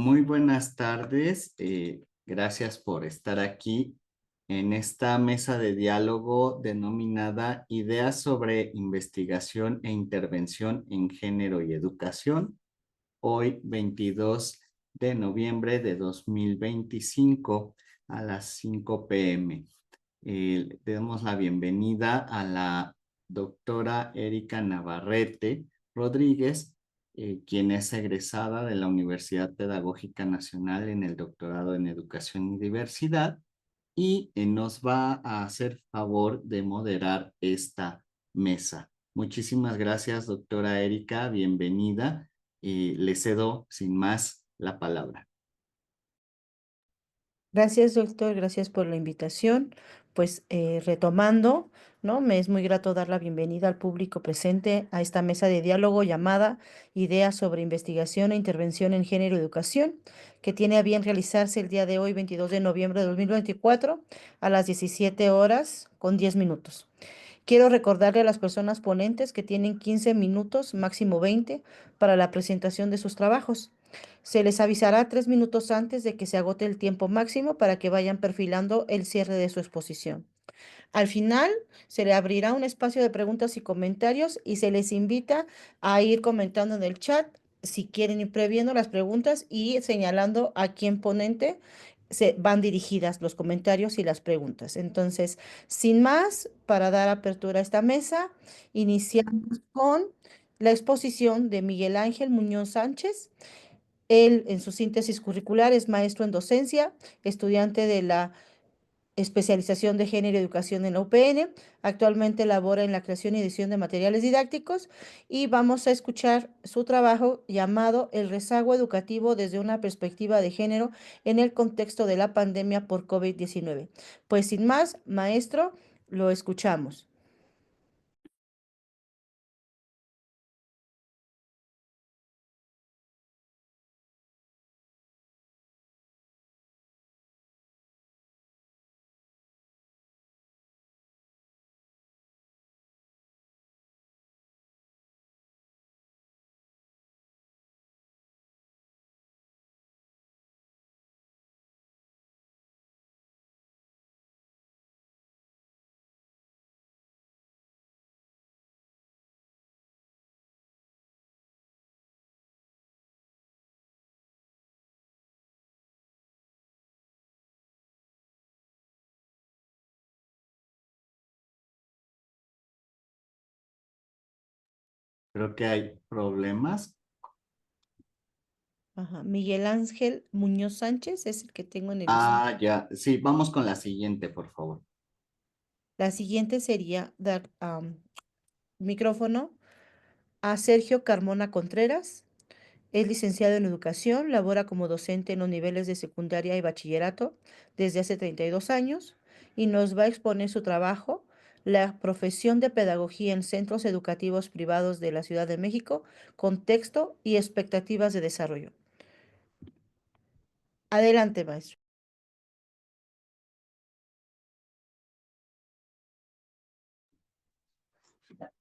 Muy buenas tardes. Gracias por estar aquí en esta mesa de diálogo denominada Ideas sobre investigación e intervención en género y educación. Hoy, 22 de noviembre de 2025 a las 5 p.m. Le damos la bienvenida a la doctora Erika Navarrete Rodríguez, quien es egresada de la Universidad Pedagógica Nacional en el doctorado en Educación y Diversidad y nos va a hacer favor de moderar esta mesa. Muchísimas gracias, doctora Erika, bienvenida. Le cedo sin más la palabra. Gracias, doctor, gracias por la invitación. Pues retomando, ¿no? Me es muy grato dar la bienvenida al público presente a esta mesa de diálogo llamada Ideas sobre Investigación e Intervención en Género y Educación, que tiene a bien realizarse el día de hoy, 22 de noviembre de 2024, a las 17 horas con 10 minutos. Quiero recordarle a las personas ponentes que tienen 15 minutos, máximo 20, para la presentación de sus trabajos. Se les avisará 3 minutos antes de que se agote el tiempo máximo para que vayan perfilando el cierre de su exposición. Al final, se le abrirá un espacio de preguntas y comentarios y se les invita a ir comentando en el chat si quieren ir previendo las preguntas y señalando a quién ponente se van dirigidas los comentarios y las preguntas. Entonces, sin más, para dar apertura a esta mesa, iniciamos con la exposición de Miguel Ángel Muñoz Sánchez. Él, en su síntesis curricular, es maestro en docencia, estudiante de la especialización de género y educación en la UPN. Actualmente labora en la creación y edición de materiales didácticos y vamos a escuchar su trabajo llamado El rezago educativo desde una perspectiva de género en el contexto de la pandemia por COVID-19. Pues sin más, maestro, lo escuchamos. Creo que hay problemas. Ajá. Miguel Ángel Muñoz Sánchez es el que tengo en el... Ya. Sí, vamos con la siguiente, por favor. La siguiente sería dar micrófono a Sergio Carmona Contreras. Es licenciado en educación, labora como docente en los niveles de secundaria y bachillerato desde hace 32 años y nos va a exponer su trabajo, la profesión de pedagogía en centros educativos privados de la Ciudad de México, contexto y expectativas de desarrollo. Adelante, maestro.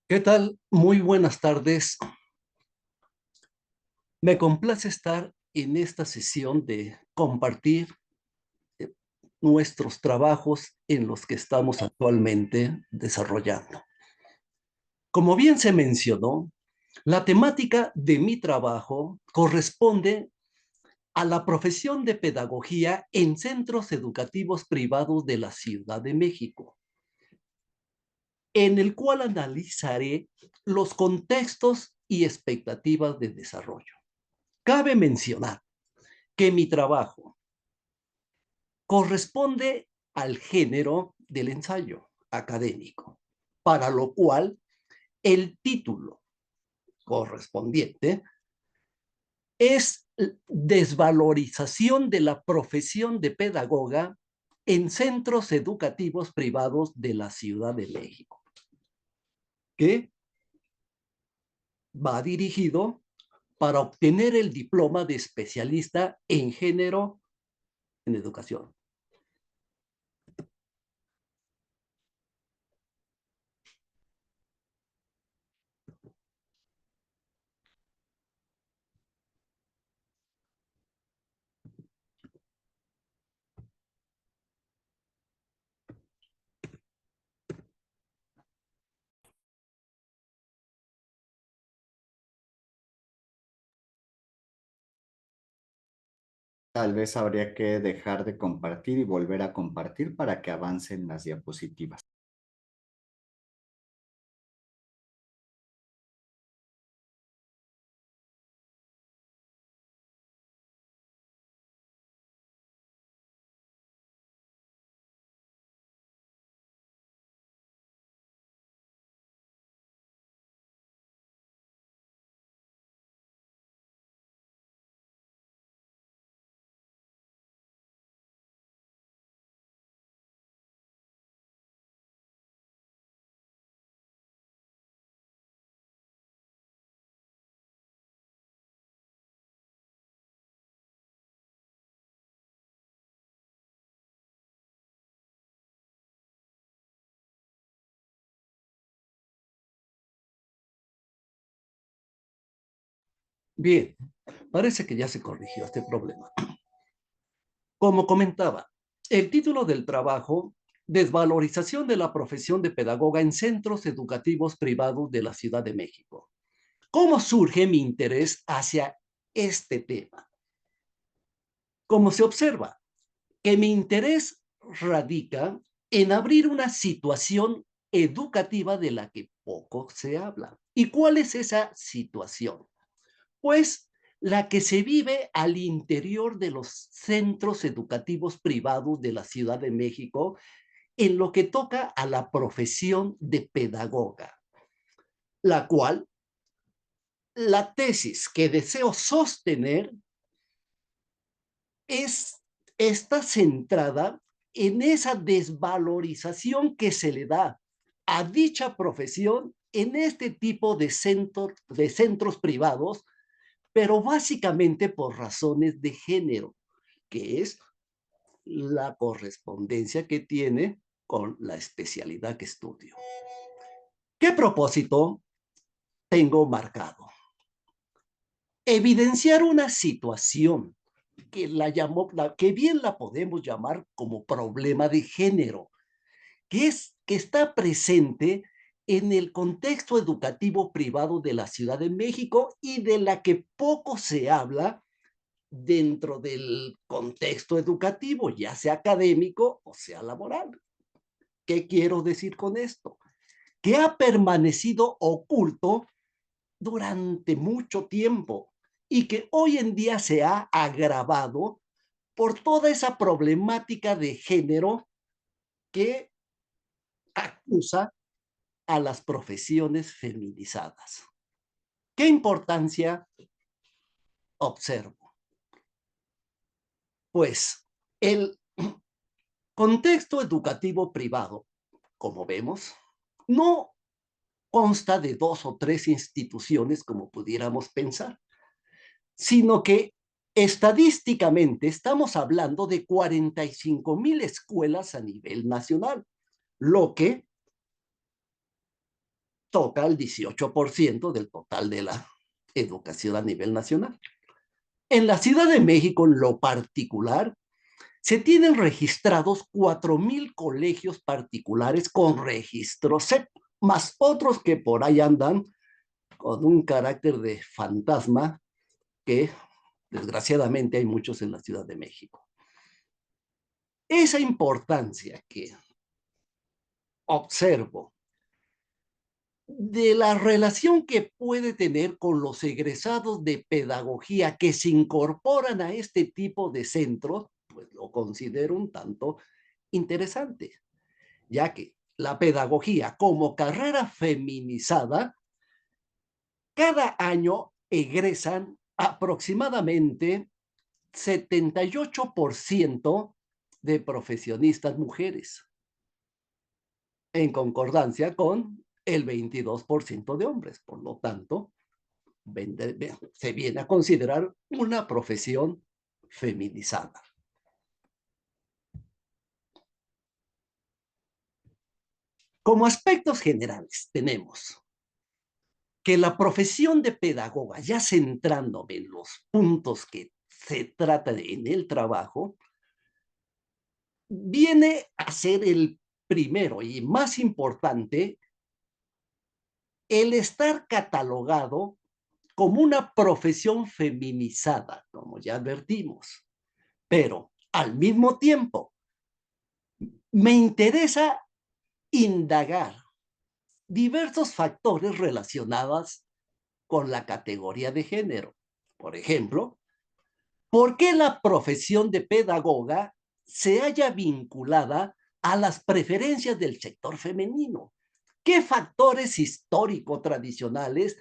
¿Qué tal? Muy buenas tardes. Me complace estar en esta sesión de compartir eh, nuestros trabajos en los que estamos actualmente desarrollando. Como bien se mencionó, la temática de mi trabajo corresponde a la profesión de pedagogía en centros educativos privados de la Ciudad de México, en el cual analizaré los contextos y expectativas de desarrollo. Cabe mencionar que mi trabajo corresponde al género del ensayo académico, para lo cual el título correspondiente es desvalorización de la profesión de pedagoga en centros educativos privados de la Ciudad de México, que va dirigido para obtener el diploma de especialista en género en educación. Tal vez habría que dejar de compartir y volver a compartir para que avancen las diapositivas. Bien, parece que ya se corrigió este problema. Como comentaba, el título del trabajo, Desvalorización de la profesión de pedagoga en centros educativos privados de la Ciudad de México. ¿Cómo surge mi interés hacia este tema? Como se observa, que mi interés radica en abrir una situación educativa de la que poco se habla. ¿Y cuál es esa situación? Pues la que se vive al interior de los centros educativos privados de la Ciudad de México en lo que toca a la profesión de pedagoga, la cual, la tesis que deseo sostener está centrada en esa desvalorización que se le da a dicha profesión en este tipo de centros privados, pero básicamente por razones de género, que es la correspondencia que tiene con la especialidad que estudio. ¿Qué propósito tengo marcado? Evidenciar una situación que bien la podemos llamar como problema de género, que está presente en el contexto educativo privado de la Ciudad de México y de la que poco se habla dentro del contexto educativo, ya sea académico o sea laboral. ¿Qué quiero decir con esto? Que ha permanecido oculto durante mucho tiempo y que hoy en día se ha agravado por toda esa problemática de género que acusa a las profesiones feminizadas. ¿Qué importancia observo? Pues el contexto educativo privado, como vemos, no consta de 2 o 3 instituciones como pudiéramos pensar, sino que estadísticamente estamos hablando de 45,000 escuelas a nivel nacional, lo que toca el 18% del total de la educación a nivel nacional. En la Ciudad de México, en lo particular, se tienen registrados 4,000 colegios particulares con registro CEP, más otros que por ahí andan con un carácter de fantasma que desgraciadamente hay muchos en la Ciudad de México. Esa importancia que observo de la relación que puede tener con los egresados de pedagogía que se incorporan a este tipo de centros, pues lo considero un tanto interesante, ya que la pedagogía como carrera feminizada, cada año egresan aproximadamente 78% de profesionistas mujeres, en concordancia con el 22% de hombres. Por lo tanto, se viene a considerar una profesión feminizada. Como aspectos generales, tenemos que la profesión de pedagoga, ya centrándome en los puntos que se trata en el trabajo, viene a ser el primero y más importante, el estar catalogado como una profesión feminizada, como ya advertimos. Pero al mismo tiempo, me interesa indagar diversos factores relacionados con la categoría de género. Por ejemplo, ¿por qué la profesión de pedagoga se halla vinculada a las preferencias del sector femenino? ¿Qué factores históricos tradicionales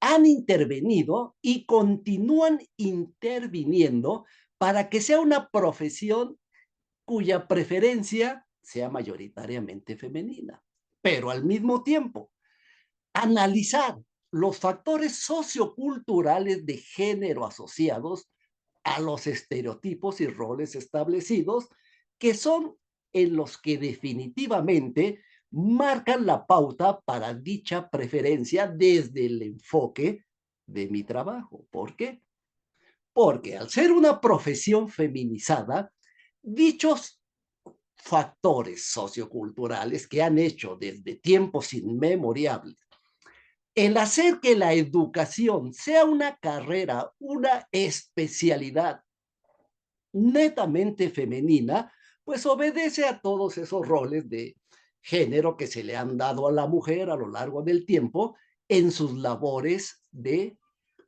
han intervenido y continúan interviniendo para que sea una profesión cuya preferencia sea mayoritariamente femenina? Pero al mismo tiempo, analizar los factores socioculturales de género asociados a los estereotipos y roles establecidos, que son en los que definitivamente marcan la pauta para dicha preferencia desde el enfoque de mi trabajo. ¿Por qué? Porque al ser una profesión feminizada, dichos factores socioculturales que han hecho desde tiempos inmemorables el hacer que la educación sea una carrera, una especialidad netamente femenina, pues obedece a todos esos roles de género que se le han dado a la mujer a lo largo del tiempo en sus labores de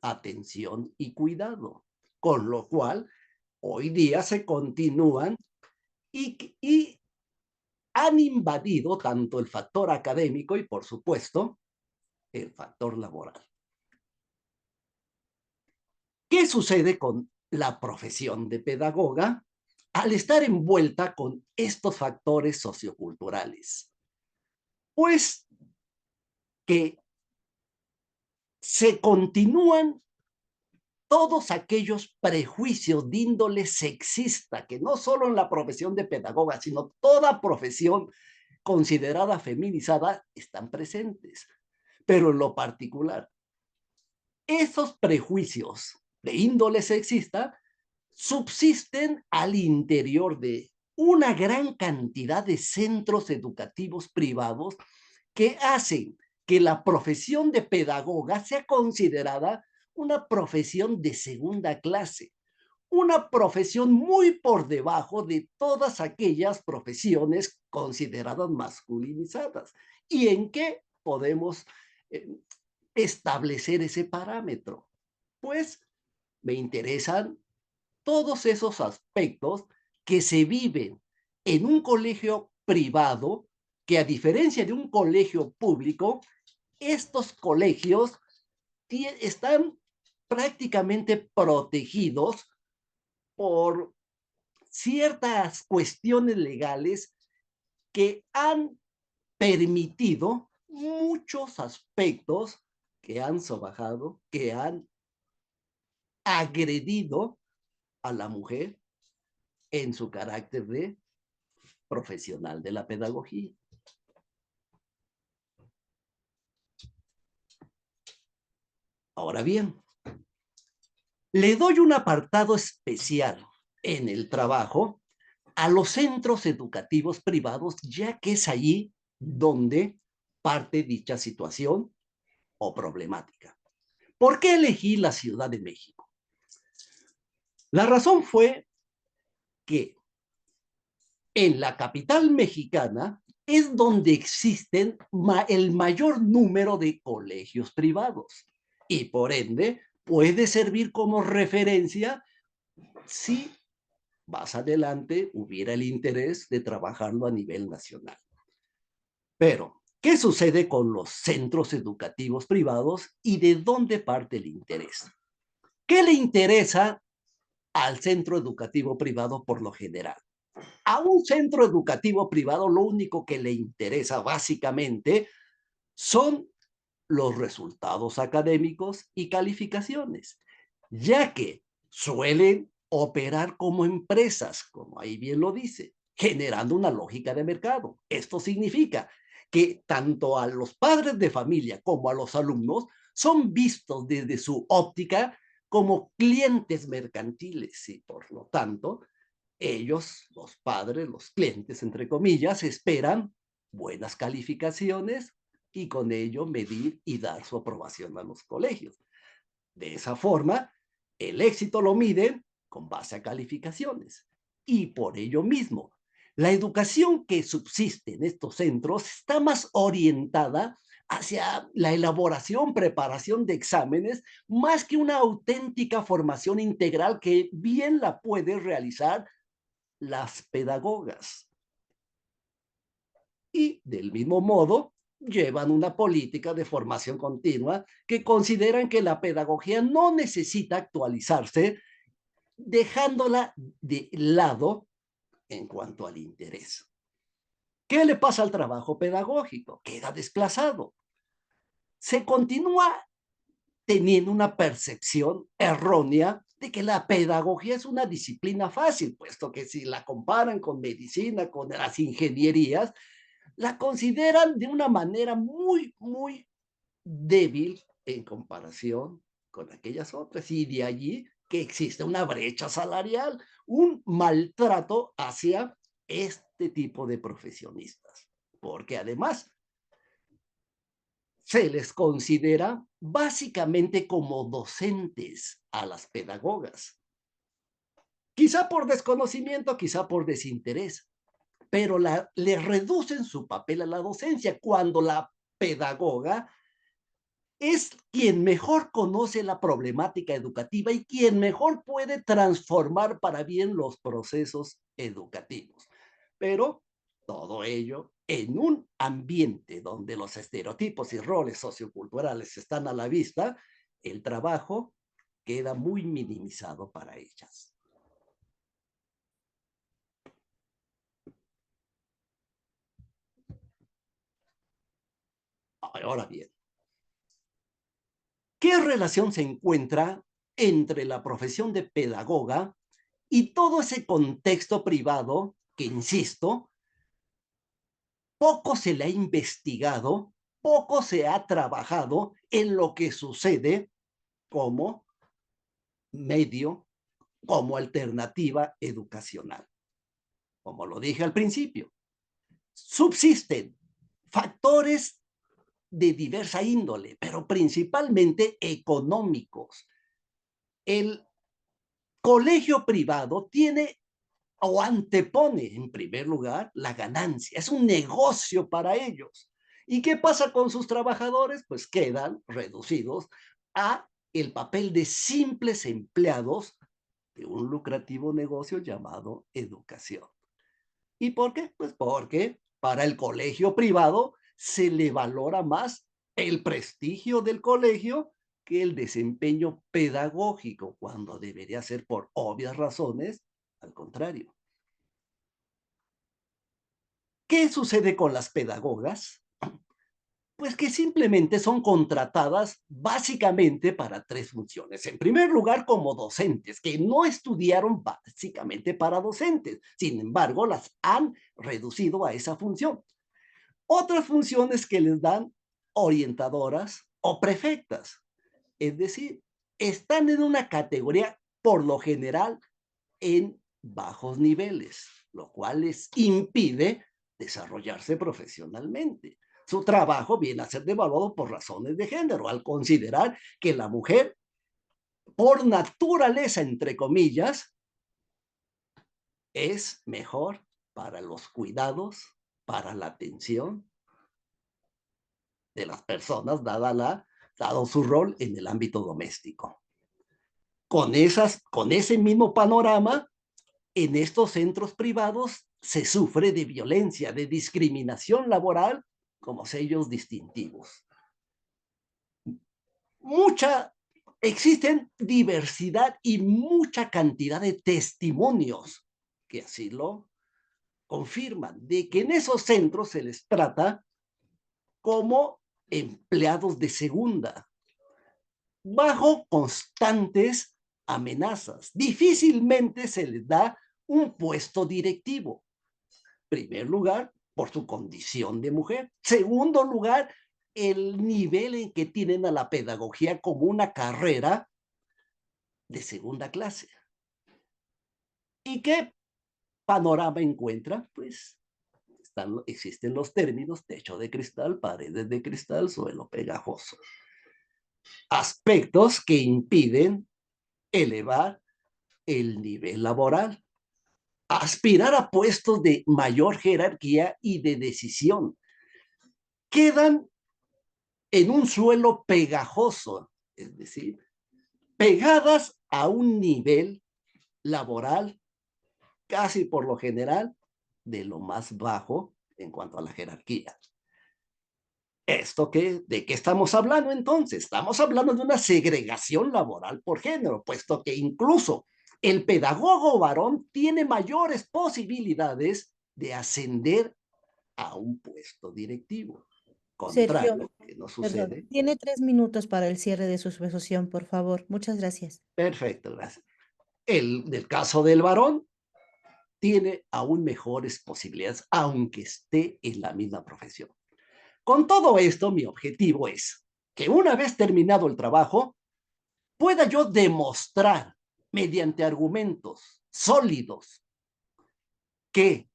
atención y cuidado. Con lo cual, hoy día se continúan y han invadido tanto el factor académico y, por supuesto, el factor laboral. ¿Qué sucede con la profesión de pedagoga al estar envuelta con estos factores socioculturales? Pues que se continúan todos aquellos prejuicios de índole sexista que no solo en la profesión de pedagoga, sino toda profesión considerada feminizada están presentes. Pero en lo particular, esos prejuicios de índole sexista subsisten al interior de una gran cantidad de centros educativos privados que hacen que la profesión de pedagoga sea considerada una profesión de segunda clase, una profesión muy por debajo de todas aquellas profesiones consideradas masculinizadas. ¿Y en qué podemos establecer ese parámetro? Pues me interesan todos esos aspectos que se viven en un colegio privado, que a diferencia de un colegio público, estos colegios están prácticamente protegidos por ciertas cuestiones legales que han permitido muchos aspectos que han sobajado, que han agredido a la mujer en su carácter de profesional de la pedagogía. Ahora bien, le doy un apartado especial en el trabajo a los centros educativos privados, ya que es allí donde parte dicha situación o problemática. ¿Por qué elegí la Ciudad de México? La razón fue que en la capital mexicana es donde existen el mayor número de colegios privados y por ende puede servir como referencia si más adelante hubiera el interés de trabajarlo a nivel nacional. Pero, ¿qué sucede con los centros educativos privados y de dónde parte el interés? ¿Qué le interesa al centro educativo privado por lo general? A un centro educativo privado lo único que le interesa básicamente son los resultados académicos y calificaciones, ya que suelen operar como empresas, como ahí bien lo dice, generando una lógica de mercado. Esto significa que tanto a los padres de familia como a los alumnos son vistos desde su óptica como clientes mercantiles y por lo tanto ellos, los padres, los clientes, entre comillas, esperan buenas calificaciones y con ello medir y dar su aprobación a los colegios. De esa forma, el éxito lo miden con base a calificaciones. Y por ello mismo, la educación que subsiste en estos centros está más orientada hacia la elaboración, preparación de exámenes, más que una auténtica formación integral que bien la pueden realizar las pedagogas. Y del mismo modo, llevan una política de formación continua que consideran que la pedagogía no necesita actualizarse, dejándola de lado en cuanto al interés. ¿Qué le pasa al trabajo pedagógico? Queda desplazado. Se continúa teniendo una percepción errónea de que la pedagogía es una disciplina fácil, puesto que si la comparan con medicina, con las ingenierías, la consideran de una manera muy débil en comparación con aquellas otras. Y de allí que existe una brecha salarial, un maltrato hacia este tipo de profesionistas, porque además se les considera básicamente como docentes a las pedagogas. Quizá por desconocimiento, quizá por desinterés, pero le reducen su papel a la docencia cuando la pedagoga es quien mejor conoce la problemática educativa y quien mejor puede transformar para bien los procesos educativos. Pero todo ello en un ambiente donde los estereotipos y roles socioculturales están a la vista, el trabajo queda muy minimizado para ellas. Ahora bien, ¿qué relación se encuentra entre la profesión de pedagoga y todo ese contexto privado que, insisto, poco se le ha investigado, poco se ha trabajado en lo que sucede como medio, como alternativa educacional? Como lo dije al principio, subsisten factores de diversa índole, pero principalmente económicos. El colegio privado tiene o antepone en primer lugar la ganancia, es un negocio para ellos. ¿Y qué pasa con sus trabajadores? Pues quedan reducidos a el papel de simples empleados de un lucrativo negocio llamado educación. ¿Y por qué? Pues porque para el colegio privado se le valora más el prestigio del colegio que el desempeño pedagógico, cuando debería ser por obvias razones al contrario. ¿Qué sucede con las pedagogas? Pues que simplemente son contratadas básicamente para tres funciones. En primer lugar, como docentes, que no estudiaron básicamente para docentes. Sin embargo, las han reducido a esa función. Otras funciones que les dan orientadoras o prefectas. Es decir, están en una categoría, por lo general, en bajos niveles, lo cual les impide desarrollarse profesionalmente. Su trabajo viene a ser devaluado por razones de género, al considerar que la mujer, por naturaleza, entre comillas, es mejor para los cuidados, para la atención de las personas, dado su rol en el ámbito doméstico. Con ese mismo panorama, en estos centros privados se sufre de violencia, de discriminación laboral como sellos distintivos. Existen diversidad y mucha cantidad de testimonios que así lo confirman, de que en esos centros se les trata como empleados de segunda, bajo constantes amenazas. Difícilmente se les da un puesto directivo. Primer lugar, por su condición de mujer. Segundo lugar, el nivel en que tienen a la pedagogía como una carrera de segunda clase. ¿Y qué panorama encuentra? Pues existen los términos techo de cristal, paredes de cristal, suelo pegajoso. Aspectos que impiden elevar el nivel laboral, aspirar a puestos de mayor jerarquía y de decisión. Quedan en un suelo pegajoso, es decir, pegadas a un nivel laboral casi por lo general de lo más bajo en cuanto a la jerarquía. ¿De qué estamos hablando entonces? Estamos hablando de una segregación laboral por género, puesto que incluso el pedagogo varón tiene mayores posibilidades de ascender a un puesto directivo. Sergio, Contrario, que no perdón, sucede. tiene 3 minutos para el cierre de su exposición, por favor. Muchas gracias. Perfecto, gracias. Del caso del varón, tiene aún mejores posibilidades, aunque esté en la misma profesión. Con todo esto, mi objetivo es que una vez terminado el trabajo, pueda yo demostrar mediante argumentos sólidos que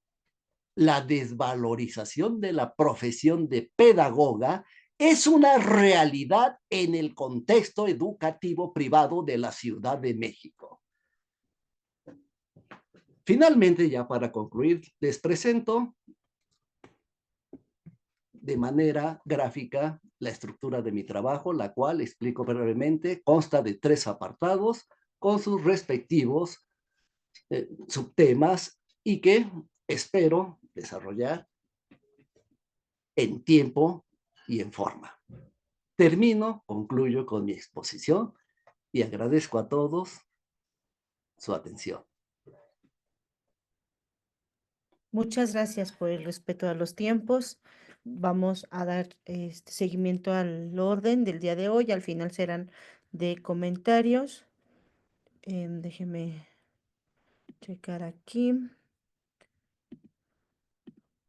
la desvalorización de la profesión de pedagoga es una realidad en el contexto educativo privado de la Ciudad de México. Finalmente, ya para concluir, les presento de manera gráfica la estructura de mi trabajo, la cual explico brevemente, consta de 3 apartados con sus respectivos subtemas y que espero desarrollar en tiempo y en forma. Concluyo con mi exposición y agradezco a todos su atención. Muchas gracias por el respeto a los tiempos. Vamos a dar seguimiento al orden del día de hoy. Al final serán de comentarios. Déjeme checar aquí.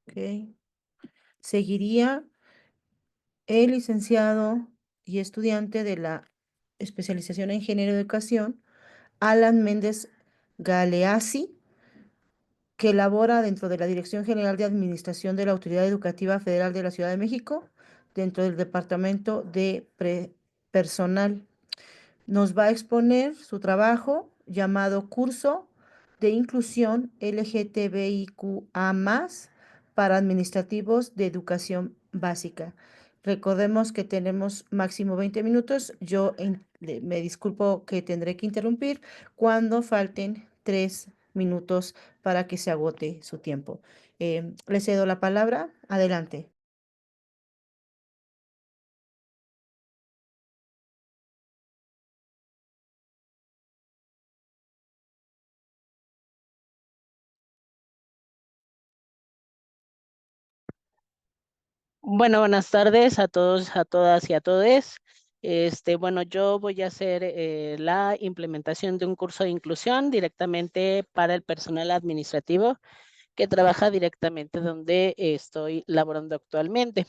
Ok. Seguiría el licenciado y estudiante de la especialización en género y educación, Alan Méndez Galeazzi, que labora dentro de la Dirección General de Administración de la Autoridad Educativa Federal de la Ciudad de México, dentro del Departamento de Personal. Nos va a exponer su trabajo llamado Curso de Inclusión LGTBIQA+, para administrativos de educación básica. Recordemos que tenemos máximo 20 minutos. Yo me disculpo que tendré que interrumpir cuando falten 3 minutos para que se agote su tiempo. Le cedo la palabra. Adelante. Bueno, buenas tardes a todos, a todas y a todes. Bueno, yo voy a hacer la implementación de un curso de inclusión directamente para el personal administrativo que trabaja directamente donde estoy laborando actualmente.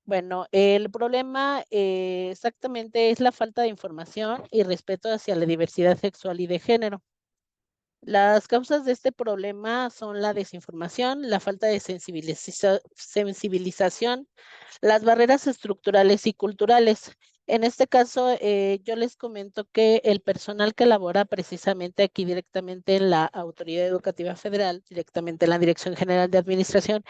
Bueno, el problema exactamente es la falta de información y respeto hacia la diversidad sexual y de género. Las causas de este problema son la desinformación, la falta de sensibilización, las barreras estructurales y culturales. En este caso, yo les comento que el personal que labora precisamente aquí directamente en la Autoridad Educativa Federal, directamente en la Dirección General de Administración,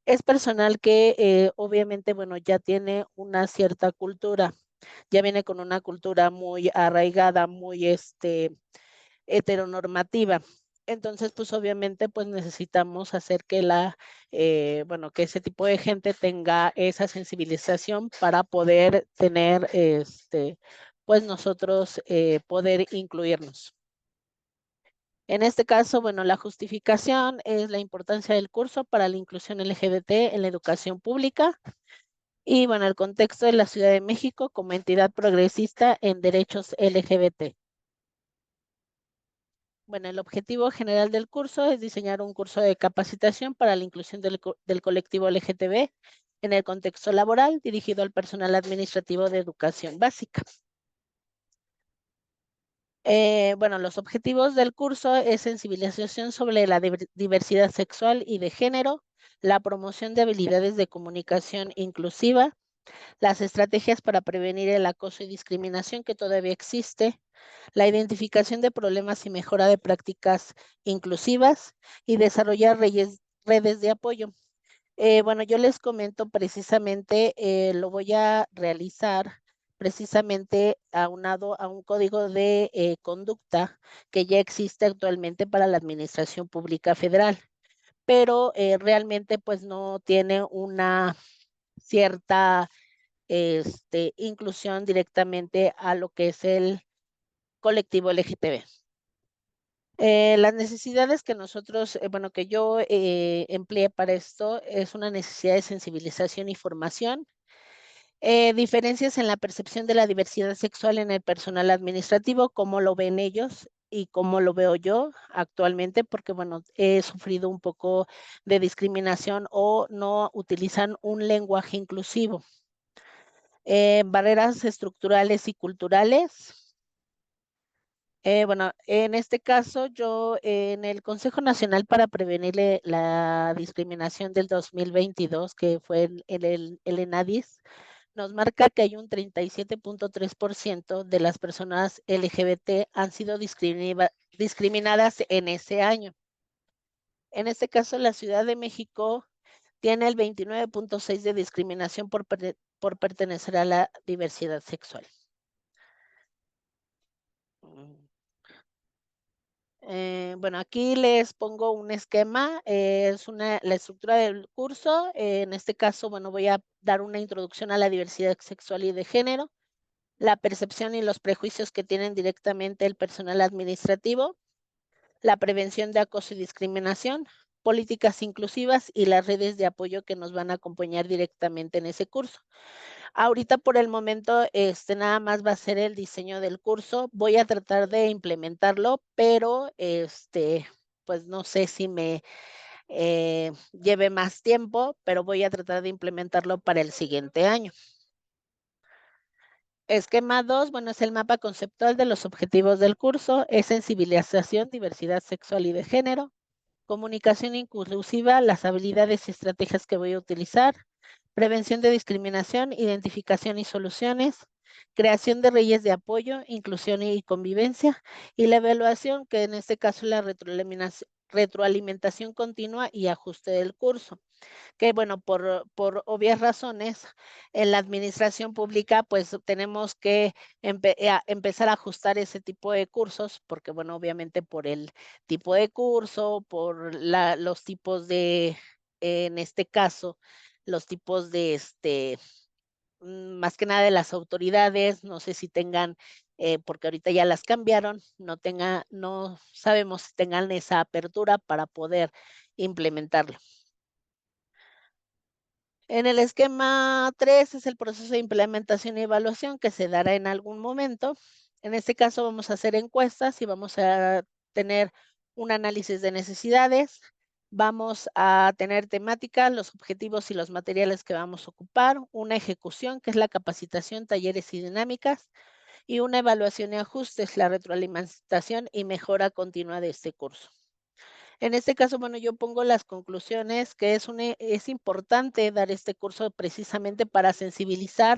es personal que obviamente, bueno, ya tiene una cierta cultura, ya viene con una cultura muy arraigada, muy heteronormativa. Entonces, pues obviamente, pues necesitamos hacer que bueno, que ese tipo de gente tenga esa sensibilización para poder tener, pues nosotros poder incluirnos. En este caso, bueno, la justificación es la importancia del curso para la inclusión LGBT en la educación pública y, bueno, el contexto de la Ciudad de México como entidad progresista en derechos LGBT. Bueno, el objetivo general del curso es diseñar un curso de capacitación para la inclusión del colectivo LGTB en el contexto laboral dirigido al personal administrativo de educación básica. Bueno, los objetivos del curso es sensibilización sobre la diversidad sexual y de género, la promoción de habilidades de comunicación inclusiva, las estrategias para prevenir el acoso y discriminación que todavía existe, la identificación de problemas y mejora de prácticas inclusivas y desarrollar redes de apoyo. Bueno, yo les comento precisamente, lo voy a realizar precisamente aunado a un código de conducta que ya existe actualmente para la Administración Pública Federal, pero realmente pues no tiene una cierta inclusión directamente a lo que es el colectivo LGTB. Las necesidades que nosotros, bueno, que yo empleé para esto es una necesidad de sensibilización y formación, diferencias en la percepción de la diversidad sexual en el personal administrativo, cómo lo ven ellos y cómo lo veo yo actualmente, porque bueno, he sufrido un poco de discriminación o no utilizan un lenguaje inclusivo. Barreras estructurales y culturales. Bueno, en este caso, yo en el Consejo Nacional para Prevenir la Discriminación del 2022, que fue el ENADIS, nos marca que hay un 37.3% de las personas LGBT han sido discriminadas en ese año. En este caso, la Ciudad de México tiene el 29.6% de discriminación por pertenecer a la diversidad sexual. Bueno, aquí les pongo un esquema, es la estructura del curso. En este caso, bueno, voy a dar una introducción a la diversidad sexual y de género, la percepción y los prejuicios que tienen directamente el personal administrativo, la prevención de acoso y discriminación, políticas inclusivas y las redes de apoyo que nos van a acompañar directamente en ese curso. Ahorita por el momento, nada más va a ser el diseño del curso. Voy a tratar de implementarlo, pero pues no sé si me lleve más tiempo, pero voy a tratar de implementarlo para el siguiente año. Esquema 2, bueno, es el mapa conceptual de los objetivos del curso, es sensibilización, diversidad sexual y de género, comunicación inclusiva, las habilidades y estrategias que voy a utilizar, prevención de discriminación, identificación y soluciones, creación de redes de apoyo, inclusión y convivencia, y la evaluación, que en este caso es la retroalimentación continua y ajuste del curso. Que bueno, por obvias razones, en la administración pública, pues tenemos que empezar a ajustar ese tipo de cursos, porque bueno, obviamente por el tipo de curso, por los tipos de, en este caso, los tipos de más que nada de las autoridades, no sé si tengan, porque ahorita ya las cambiaron, no sabemos si tengan esa apertura para poder implementarlo. En el esquema 3 es el proceso de implementación y evaluación que se dará en algún momento. En este caso vamos a hacer encuestas y vamos a tener un análisis de necesidades. Vamos a tener temática, los objetivos y los materiales que vamos a ocupar, una ejecución que es la capacitación, talleres y dinámicas, y una evaluación y ajustes, la retroalimentación y mejora continua de este curso. En este caso, bueno, yo pongo las conclusiones, que es importante dar este curso precisamente para sensibilizar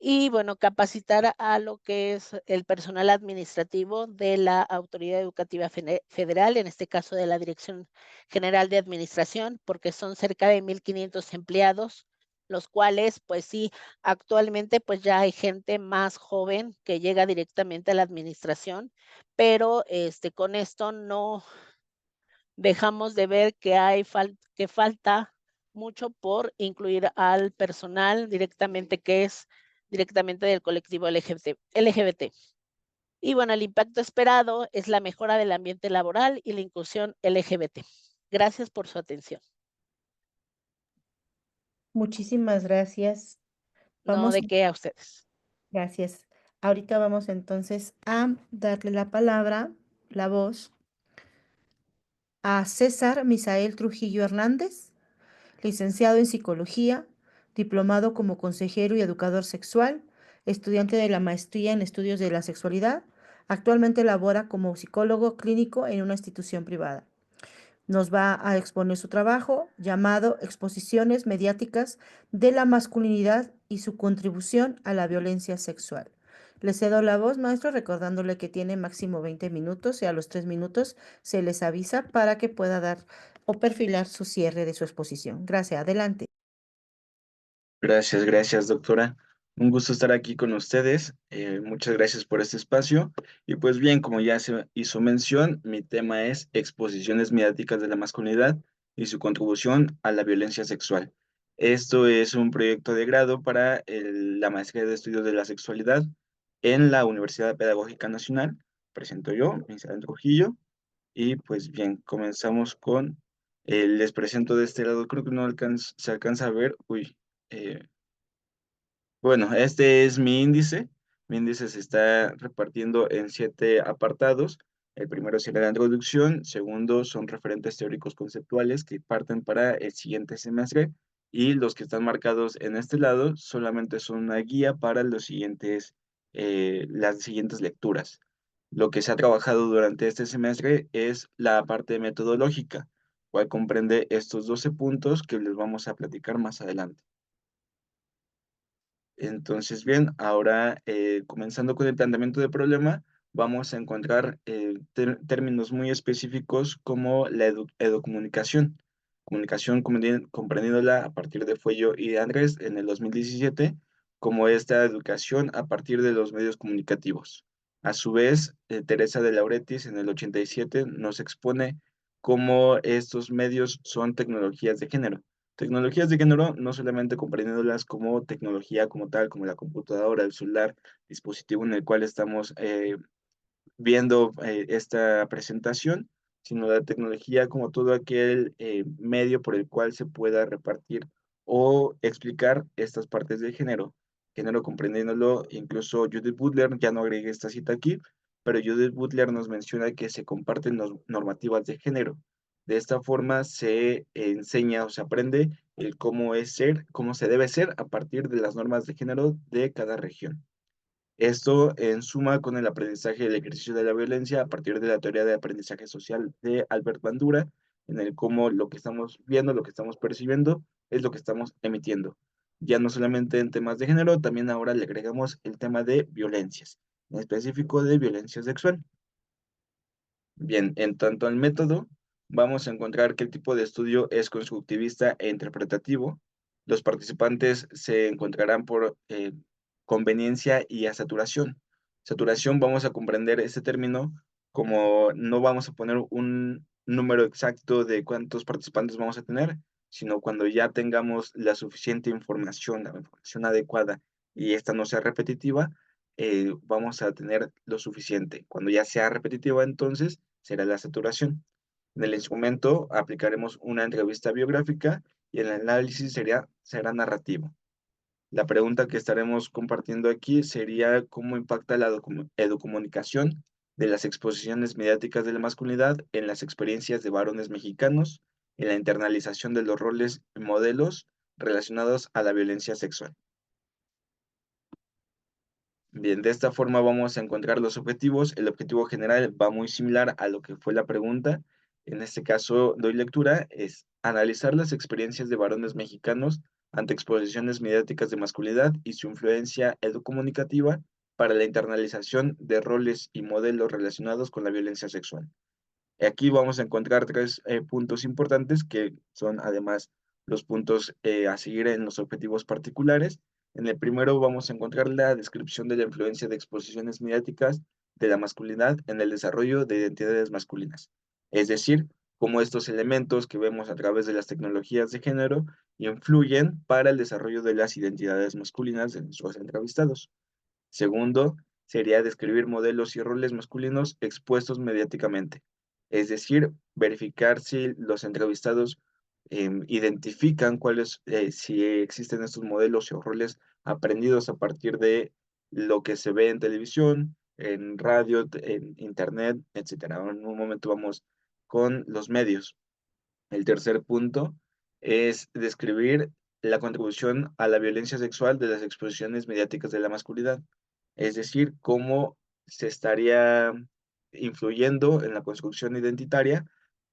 y, bueno, capacitar a lo que es el personal administrativo de la Autoridad Educativa Federal, en este caso de la Dirección General de Administración, porque son cerca de 1,500 empleados, los cuales, pues sí, actualmente pues ya hay gente más joven que llega directamente a la administración, pero con esto no dejamos de ver que que falta mucho por incluir al personal directamente, que es directamente del colectivo LGBT. Y bueno, el impacto esperado es la mejora del ambiente laboral y la inclusión LGBT. Gracias por su atención. Muchísimas gracias. No de qué a ustedes. Gracias. Ahorita vamos entonces a darle la palabra, la voz, a César Misael Trujillo Hernández, licenciado en Psicología, diplomado como consejero y educador sexual, estudiante de la maestría en estudios de la sexualidad. Actualmente labora como psicólogo clínico en una institución privada. Nos va a exponer su trabajo llamado Exposiciones mediáticas de la masculinidad y su contribución a la violencia sexual. Le cedo la voz, maestro, recordándole que tiene máximo 20 minutos y a los 3 minutos se les avisa para que pueda dar o perfilar su cierre de su exposición. Gracias, adelante. Gracias, doctora. Un gusto estar aquí con ustedes. Muchas gracias por este espacio. Y pues bien, como ya se hizo mención, mi tema es exposiciones mediáticas de la masculinidad y su contribución a la violencia sexual. Esto es un proyecto de grado para la maestría de estudios de la sexualidad en la Universidad Pedagógica Nacional. Presento yo, Misael Trujillo. Y pues bien, comenzamos con, les presento de este lado, creo que no se alcanza a ver, eh, bueno, este es mi índice. Mi índice se está repartiendo en 7 apartados. El primero sería la introducción, segundo son referentes teóricos conceptuales que parten para el siguiente semestre y los que están marcados en este lado solamente son una guía para las siguientes lecturas. Lo que se ha trabajado durante este semestre es la parte metodológica, cual comprende estos 12 puntos que les vamos a platicar más adelante. Entonces, bien, ahora comenzando con el planteamiento del problema, vamos a encontrar términos muy específicos como la educomunicación. Comunicación comprendiéndola a partir de Fuello y de Andrés en el 2017, como esta educación a partir de los medios comunicativos. A su vez, Teresa de Lauretis en el 87 nos expone cómo estos medios son tecnologías de género. Tecnologías de género, no solamente comprendiéndolas como tecnología como tal, como la computadora, el celular, dispositivo en el cual estamos viendo esta presentación, sino la tecnología como todo aquel medio por el cual se pueda repartir o explicar estas partes del género. Género comprendiéndolo, incluso Judith Butler, ya no agregué esta cita aquí, pero Judith Butler nos menciona que se comparten normativas de género. De esta forma se enseña o se aprende el cómo es ser, cómo se debe ser a partir de las normas de género de cada región. Esto en suma con el aprendizaje del ejercicio de la violencia a partir de la teoría de aprendizaje social de Albert Bandura, en el cómo lo que estamos viendo, lo que estamos percibiendo, es lo que estamos emitiendo. Ya no solamente en temas de género, también ahora le agregamos el tema de violencias, en específico de violencia sexual. Bien, en tanto al método, vamos a encontrar que el tipo de estudio es constructivista e interpretativo. Los participantes se encontrarán por conveniencia y a saturación. Saturación vamos a comprender este término como no vamos a poner un número exacto de cuántos participantes vamos a tener, sino cuando ya tengamos la suficiente información, la información adecuada y esta no sea repetitiva, vamos a tener lo suficiente. Cuando ya sea repetitiva, entonces será la saturación. En el instrumento aplicaremos una entrevista biográfica y el análisis será narrativo. La pregunta que estaremos compartiendo aquí sería cómo impacta la educomunicación de las exposiciones mediáticas de la masculinidad en las experiencias de varones mexicanos, en la internalización de los roles y modelos relacionados a la violencia sexual. Bien, de esta forma vamos a encontrar los objetivos. El objetivo general va muy similar a lo que fue la pregunta. En este caso, doy lectura, es analizar las experiencias de varones mexicanos ante exposiciones mediáticas de masculinidad y su influencia educomunicativa para la internalización de roles y modelos relacionados con la violencia sexual. Aquí vamos a encontrar 3 puntos importantes que son además los puntos a seguir en los objetivos particulares. En el primero vamos a encontrar la descripción de la influencia de exposiciones mediáticas de la masculinidad en el desarrollo de identidades masculinas. Es decir, cómo estos elementos que vemos a través de las tecnologías de género influyen para el desarrollo de las identidades masculinas de nuestros entrevistados. Segundo, sería describir modelos y roles masculinos expuestos mediáticamente. Es decir, verificar si los entrevistados identifican si existen estos modelos o roles aprendidos a partir de lo que se ve en televisión, en radio, en internet, etc. En un momento vamos con los medios. El tercer punto es describir la contribución a la violencia sexual de las exposiciones mediáticas de la masculinidad, es decir, cómo se estaría influyendo en la construcción identitaria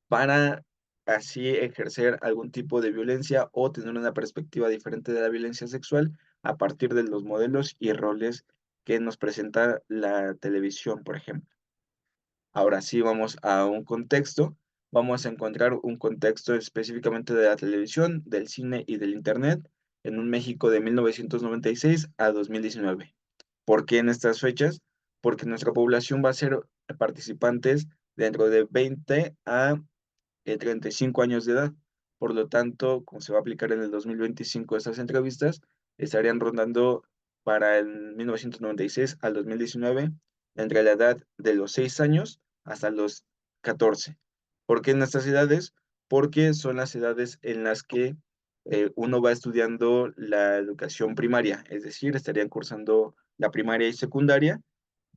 para así ejercer algún tipo de violencia o tener una perspectiva diferente de la violencia sexual a partir de los modelos y roles que nos presenta la televisión, por ejemplo. Ahora sí vamos a un contexto. Vamos a encontrar un contexto específicamente de la televisión, del cine y del Internet en un México de 1996 a 2019. ¿Por qué en estas fechas? Porque nuestra población va a ser participantes dentro de 20 a 35 años de edad. Por lo tanto, como se va a aplicar en el 2025 estas entrevistas, estarían rondando para el 1996 al 2019 entre la edad de los 6 años hasta los 14. ¿Por qué en estas edades? Porque son las edades en las que uno va estudiando la educación primaria, es decir, estarían cursando la primaria y secundaria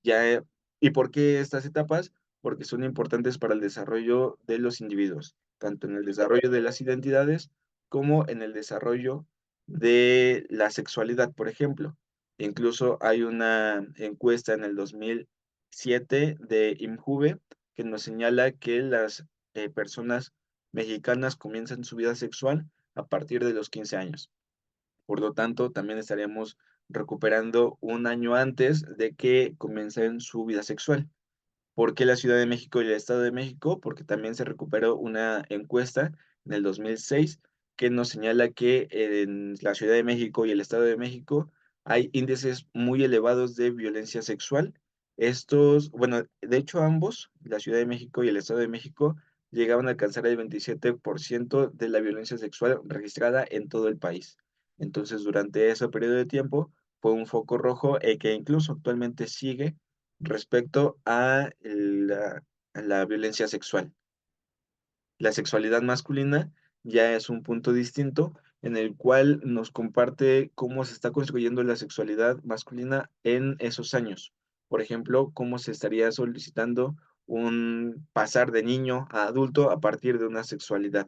ya, ¿y por qué estas etapas? Porque son importantes para el desarrollo de los individuos, tanto en el desarrollo de las identidades como en el desarrollo de la sexualidad, por ejemplo. Incluso hay una encuesta en el 2007 de IMJUVE que nos señala que las personas mexicanas comienzan su vida sexual a partir de los 15 años. Por lo tanto, también estaríamos recuperando un año antes de que comiencen su vida sexual. ¿Por qué la Ciudad de México y el Estado de México? Porque también se recuperó una encuesta en el 2006 que nos señala que en la Ciudad de México y el Estado de México hay índices muy elevados de violencia sexual. Estos, bueno, de hecho ambos, la Ciudad de México y el Estado de México, llegaban a alcanzar el 27% de la violencia sexual registrada en todo el país. Entonces, durante ese periodo de tiempo fue un foco rojo que incluso actualmente sigue respecto a la violencia sexual. La sexualidad masculina ya es un punto distinto en el cual nos comparte cómo se está construyendo la sexualidad masculina en esos años. Por ejemplo, cómo se estaría solicitando un pasar de niño a adulto a partir de una sexualidad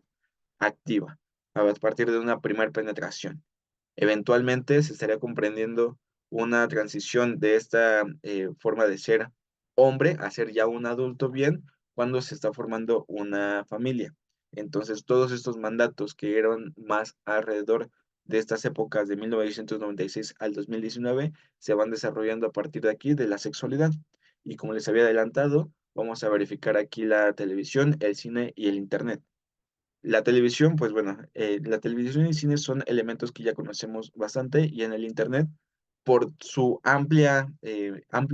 activa, a partir de una primer penetración. Eventualmente se estaría comprendiendo una transición de esta forma de ser hombre a ser ya un adulto bien cuando se está formando una familia. Entonces, todos estos mandatos que eran más alrededor de estas épocas de 1996 al 2019 se van desarrollando a partir de aquí de la sexualidad. Y como les había adelantado, vamos a verificar aquí la televisión, el cine y el internet. La televisión, pues bueno, la televisión y el cine son elementos que ya conocemos bastante y en el Internet, por su amplio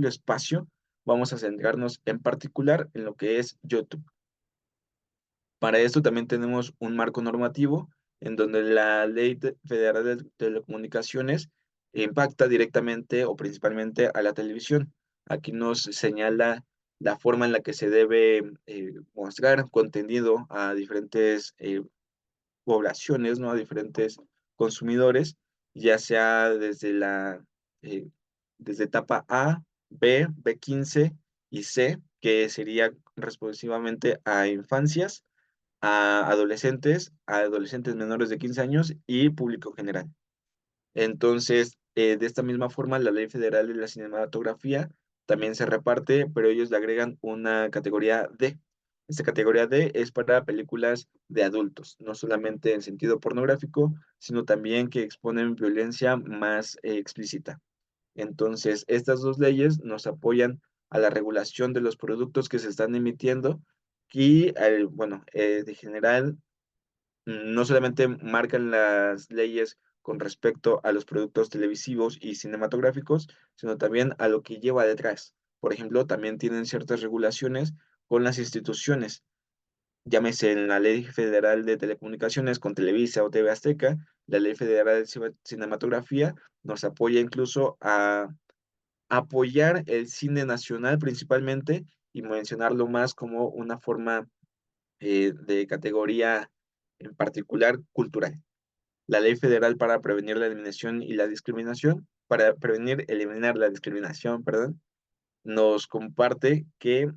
espacio, vamos a centrarnos en particular en lo que es YouTube. Para esto también tenemos un marco normativo en donde la Federal de Telecomunicaciones impacta directamente o principalmente a la televisión. Aquí nos señala la forma en la que se debe mostrar contenido a diferentes poblaciones, ¿no? A diferentes consumidores, ya sea eh, desde etapa A, B, B15 y C, que sería respectivamente a infancias, a adolescentes menores de 15 años y público general. Entonces, de esta misma forma, la Ley Federal de la Cinematografía también se reparte, pero ellos le agregan una categoría D. Esta categoría D es para películas de adultos, no solamente en sentido pornográfico, sino también que exponen violencia más explícita. Entonces, estas dos leyes nos apoyan a la regulación de los productos que se están emitiendo y, bueno, de general no solamente marcan las leyes con respecto a los productos televisivos y cinematográficos, sino también a lo que lleva detrás. Por ejemplo, también tienen ciertas regulaciones con las instituciones, llámese en la Ley Federal de Telecomunicaciones con Televisa o TV Azteca, la Ley Federal de Cinematografía nos apoya incluso a apoyar el cine nacional principalmente y mencionarlo más como una forma de categoría en particular cultural. La Ley Federal para prevenir la eliminación y la discriminación, para prevenir, eliminar la discriminación, perdón, nos comparte que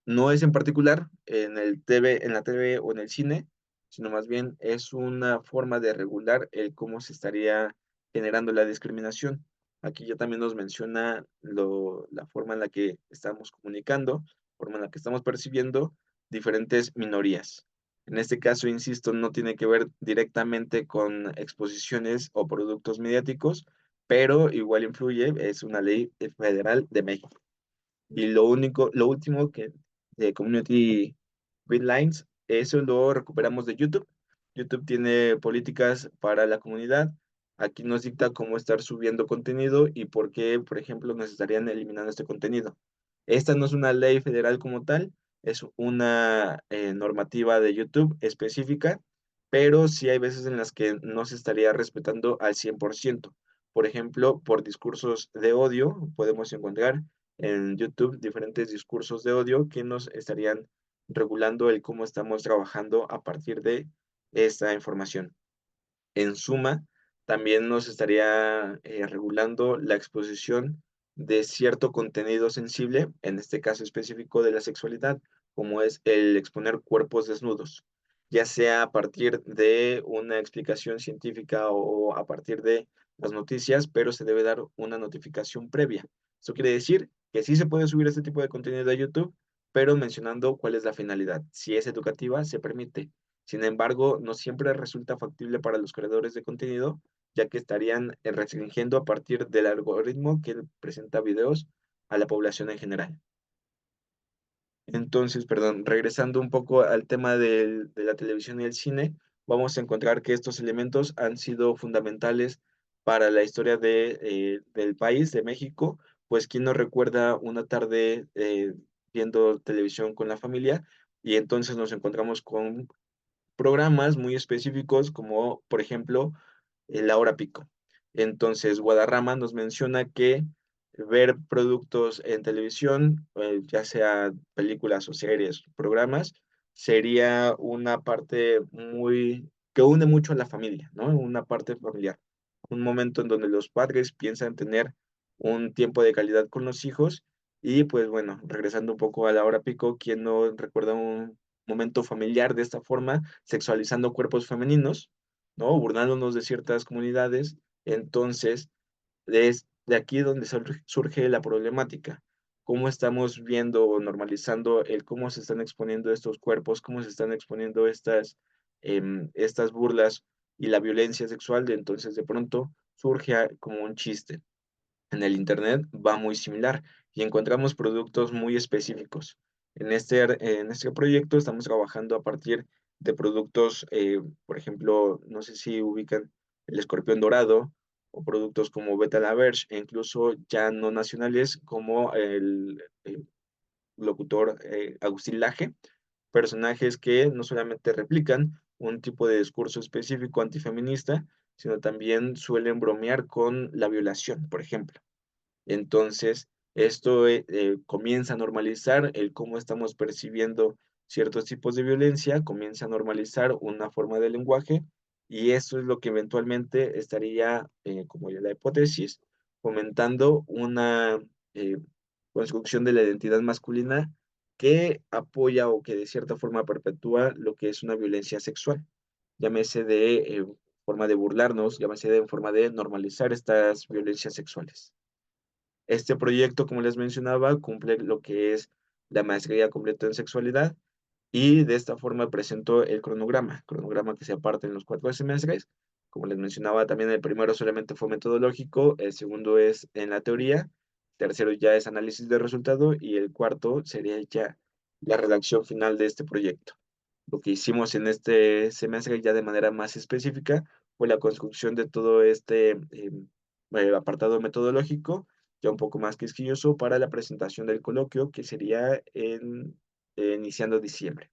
no es en particular en el TV, en la TV o en el cine, sino más bien es una forma de regular el cómo se estaría generando la discriminación. Aquí ya también nos menciona la forma en la que estamos comunicando, forma en la que estamos percibiendo diferentes minorías. En este caso, insisto, no tiene que ver directamente con exposiciones o productos mediáticos, pero igual influye, es una ley federal de México. Y lo último que de Community Guidelines, eso lo recuperamos de YouTube. YouTube tiene políticas para la comunidad. Aquí nos dicta cómo estar subiendo contenido y por qué, por ejemplo, nos estarían eliminando este contenido. Esta no es una ley federal como tal, es una normativa de YouTube específica, pero sí hay veces en las que no se estaría respetando al 100%. Por ejemplo, por discursos de odio, podemos encontrar en YouTube diferentes discursos de odio que nos estarían regulando el cómo estamos trabajando a partir de esta información. En suma, también nos estaría regulando la exposición de cierto contenido sensible, en este caso específico de la sexualidad, como es el exponer cuerpos desnudos, ya sea a partir de una explicación científica o a partir de las noticias, pero se debe dar una notificación previa. Eso quiere decir que sí se puede subir este tipo de contenido a YouTube, pero mencionando cuál es la finalidad. Si es educativa, se permite. Sin embargo, no siempre resulta factible para los creadores de contenido, ya que estarían restringiendo a partir del algoritmo que presenta videos a la población en general. Entonces, perdón, regresando un poco al tema de la televisión y el cine, vamos a encontrar que estos elementos han sido fundamentales para la historia del país, de México, pues quién no recuerda una tarde viendo televisión con la familia y entonces nos encontramos con programas muy específicos como, por ejemplo, la hora pico. Entonces, Guadarrama nos menciona que ver productos en televisión, ya sea películas o series, programas, sería una parte muy que une mucho a la familia, ¿no? Una parte familiar. Un momento en donde los padres piensan tener un tiempo de calidad con los hijos y pues bueno, regresando un poco a la hora pico, ¿quién no recuerda un momento familiar de esta forma, sexualizando cuerpos femeninos, ¿no? Burlándonos de ciertas comunidades. Entonces, es de aquí donde surge la problemática. Cómo estamos viendo o normalizando el cómo se están exponiendo estos cuerpos, cómo se están exponiendo estas burlas y la violencia sexual. Entonces, de pronto surge como un chiste. En el Internet va muy similar y encontramos productos muy específicos. En este proyecto estamos trabajando a partir de productos, por ejemplo, no sé si ubican el escorpión dorado o productos como Beta la Verge, e incluso ya no nacionales como el locutor Agustín Laje, personajes que no solamente replican un tipo de discurso específico antifeminista, sino también suelen bromear con la violación, por ejemplo. Entonces, esto comienza a normalizar el cómo estamos percibiendo ciertos tipos de violencia, comienza a normalizar una forma de lenguaje y eso es lo que eventualmente estaría, como ya la hipótesis, fomentando una eh, construcción de la identidad masculina que apoya o que de cierta forma perpetúa lo que es una violencia sexual, llámese de forma de burlarnos, llámese de forma de normalizar estas violencias sexuales. Este proyecto, como les mencionaba, cumple lo que es la maestría completa en sexualidad y de esta forma presentó el cronograma que se aparte en los 4 semestres. Como les mencionaba, también el primero solamente fue metodológico, el segundo es en la teoría, tercero ya es análisis de resultado y el cuarto sería ya la redacción final de este proyecto. Lo que hicimos en este semestre ya de manera más específica fue la construcción de todo este apartado metodológico ya un poco más quisquilloso para la presentación del coloquio, que sería iniciando diciembre.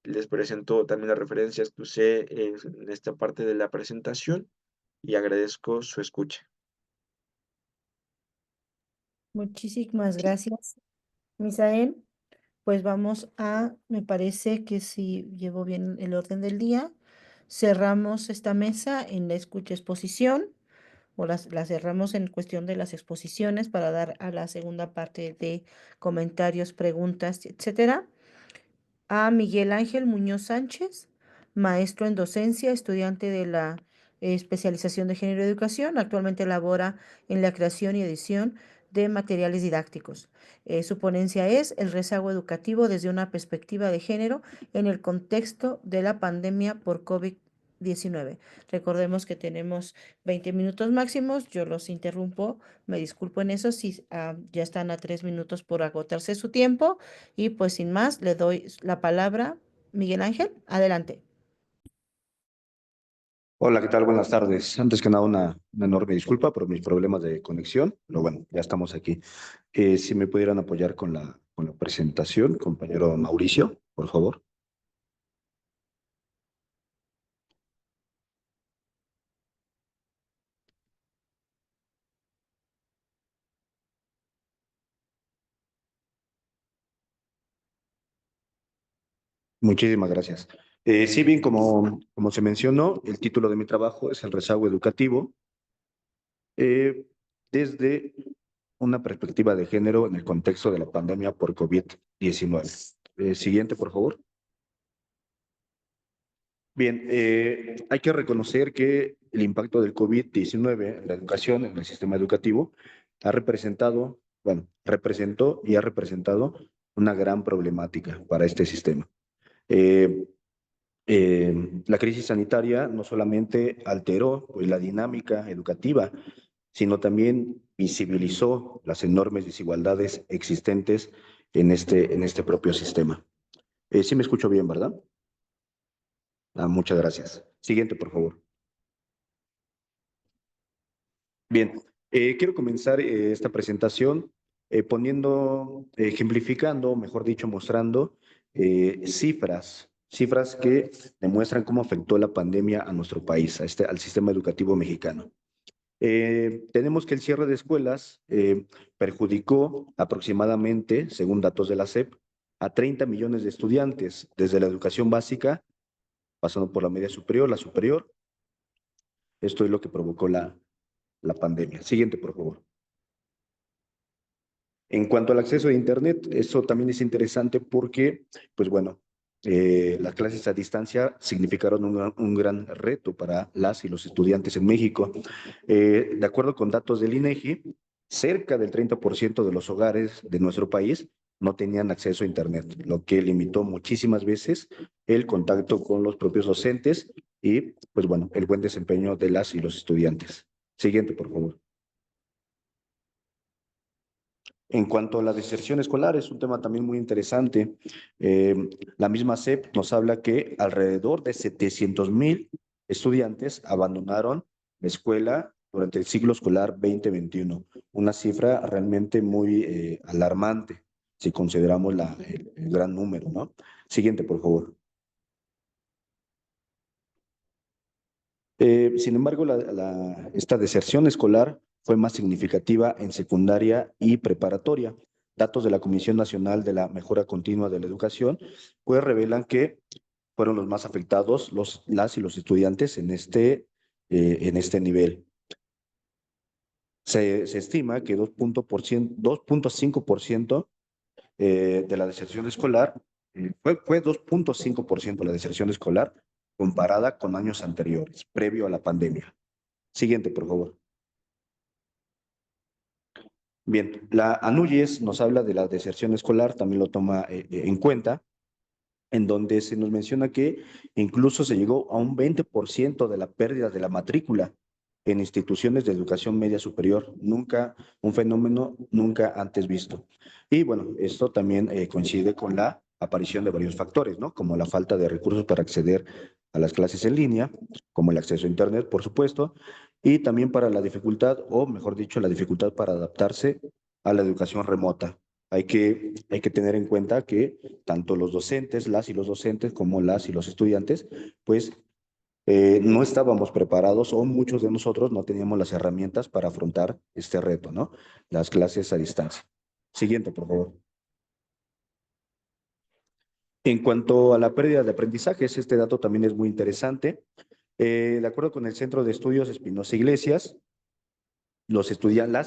Les presento también las referencias que usé en esta parte de la presentación y agradezco su escucha. Muchísimas gracias, Misael. Pues me parece que si llevo bien el orden del día, cerramos esta mesa en la escucha exposición o la cerramos en cuestión de las exposiciones para dar a la segunda parte de comentarios, preguntas, etcétera. A Miguel Ángel Muñoz Sánchez, maestro en docencia, estudiante de la especialización de género y educación. Actualmente labora en la creación y edición de materiales didácticos. Su ponencia es El rezago educativo desde una perspectiva de género en el contexto de la pandemia por COVID-19. Recordemos que tenemos 20 minutos máximos, yo los interrumpo, me disculpo en eso si ya están a 3 minutos por agotarse su tiempo y pues sin más le doy la palabra. Miguel Ángel, adelante. Hola, ¿qué tal? Buenas tardes. Antes que nada, una enorme disculpa por mis problemas de conexión, pero bueno, ya estamos aquí. Si me pudieran apoyar con la presentación, compañero Mauricio, por favor. Muchísimas gracias. Sí, bien, como se mencionó, el título de mi trabajo es El rezago educativo eh, desde una perspectiva de género en el contexto de la pandemia por COVID-19. Siguiente, por favor. Bien, hay que reconocer que el impacto del COVID-19 en la educación, en el sistema educativo, representó y ha representado una gran problemática para este sistema. La crisis sanitaria no solamente alteró pues, la dinámica educativa, sino también visibilizó las enormes desigualdades existentes en este propio sistema. Sí me escucho bien, ¿verdad? Muchas gracias. Siguiente, por favor. Bien, quiero comenzar esta presentación ejemplificando, mejor dicho, mostrando cifras que demuestran cómo afectó la pandemia a nuestro país, al sistema educativo mexicano. Tenemos que el cierre de escuelas perjudicó aproximadamente, según datos de la SEP, a 30 millones de estudiantes, desde la educación básica, pasando por la media superior, la superior. Esto es lo que provocó la pandemia. Siguiente, por favor. En cuanto al acceso a Internet, eso también es interesante porque, pues bueno, las clases a distancia significaron un gran reto para las y los estudiantes en México. De acuerdo con datos del INEGI, cerca del 30% de los hogares de nuestro país no tenían acceso a Internet, lo que limitó muchísimas veces el contacto con los propios docentes y, pues bueno, el buen desempeño de las y los estudiantes. Siguiente, por favor. En cuanto a la deserción escolar, es un tema también muy interesante. La misma SEP nos habla que alrededor de 700,000 estudiantes abandonaron la escuela durante el ciclo escolar 2021, una cifra realmente muy alarmante si consideramos el gran número, ¿no? Siguiente, por favor. Sin embargo, esta deserción escolar fue más significativa en secundaria y preparatoria. Datos de la Comisión Nacional de la Mejora Continua de la Educación, pues revelan que fueron los más afectados las y los estudiantes en este nivel. Se estima que 2.5% de la deserción escolar, fue 2.5% la deserción escolar comparada con años anteriores, previo a la pandemia. Siguiente, por favor. Bien, la ANUYES nos habla de la deserción escolar, también lo toma en cuenta, en donde se nos menciona que incluso se llegó a un 20% de la pérdida de la matrícula en instituciones de educación media superior, un fenómeno nunca antes visto. Y bueno, esto también coincide con la aparición de varios factores, ¿no? Como la falta de recursos para acceder a las clases en línea, como el acceso a Internet, por supuesto, y también para la dificultad, o mejor dicho, la dificultad para adaptarse a la educación remota. Hay que tener en cuenta que tanto los docentes, las y los docentes, como las y los estudiantes, pues no estábamos preparados o muchos de nosotros no teníamos las herramientas para afrontar este reto, ¿no? Las clases a distancia. Siguiente, por favor. En cuanto a la pérdida de aprendizajes, este dato también es muy interesante. De acuerdo con el Centro de Estudios Espinosa Iglesias, las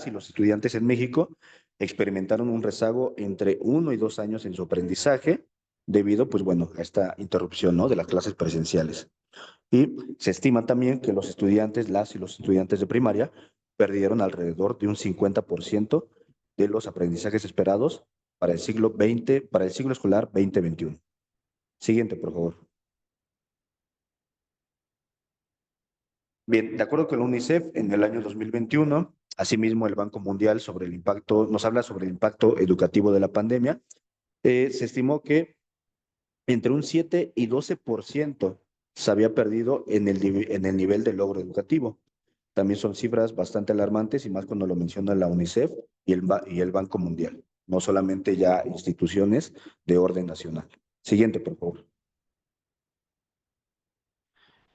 y los estudiantes en México experimentaron un rezago entre 1 y 2 años en su aprendizaje debido, pues bueno, a esta interrupción, ¿no? De las clases presenciales. Y se estima también que las y los estudiantes de primaria perdieron alrededor de un 50% de los aprendizajes esperados para el siglo escolar 2021. Siguiente, por favor. Bien, de acuerdo con la UNICEF, en el año 2021, asimismo el Banco Mundial nos habla sobre el impacto educativo de la pandemia. Se estimó que entre un 7 y 12% se había perdido en el nivel de logro educativo. También son cifras bastante alarmantes y más cuando lo menciona la UNICEF y el Banco Mundial, no solamente ya instituciones de orden nacional. Siguiente, por favor.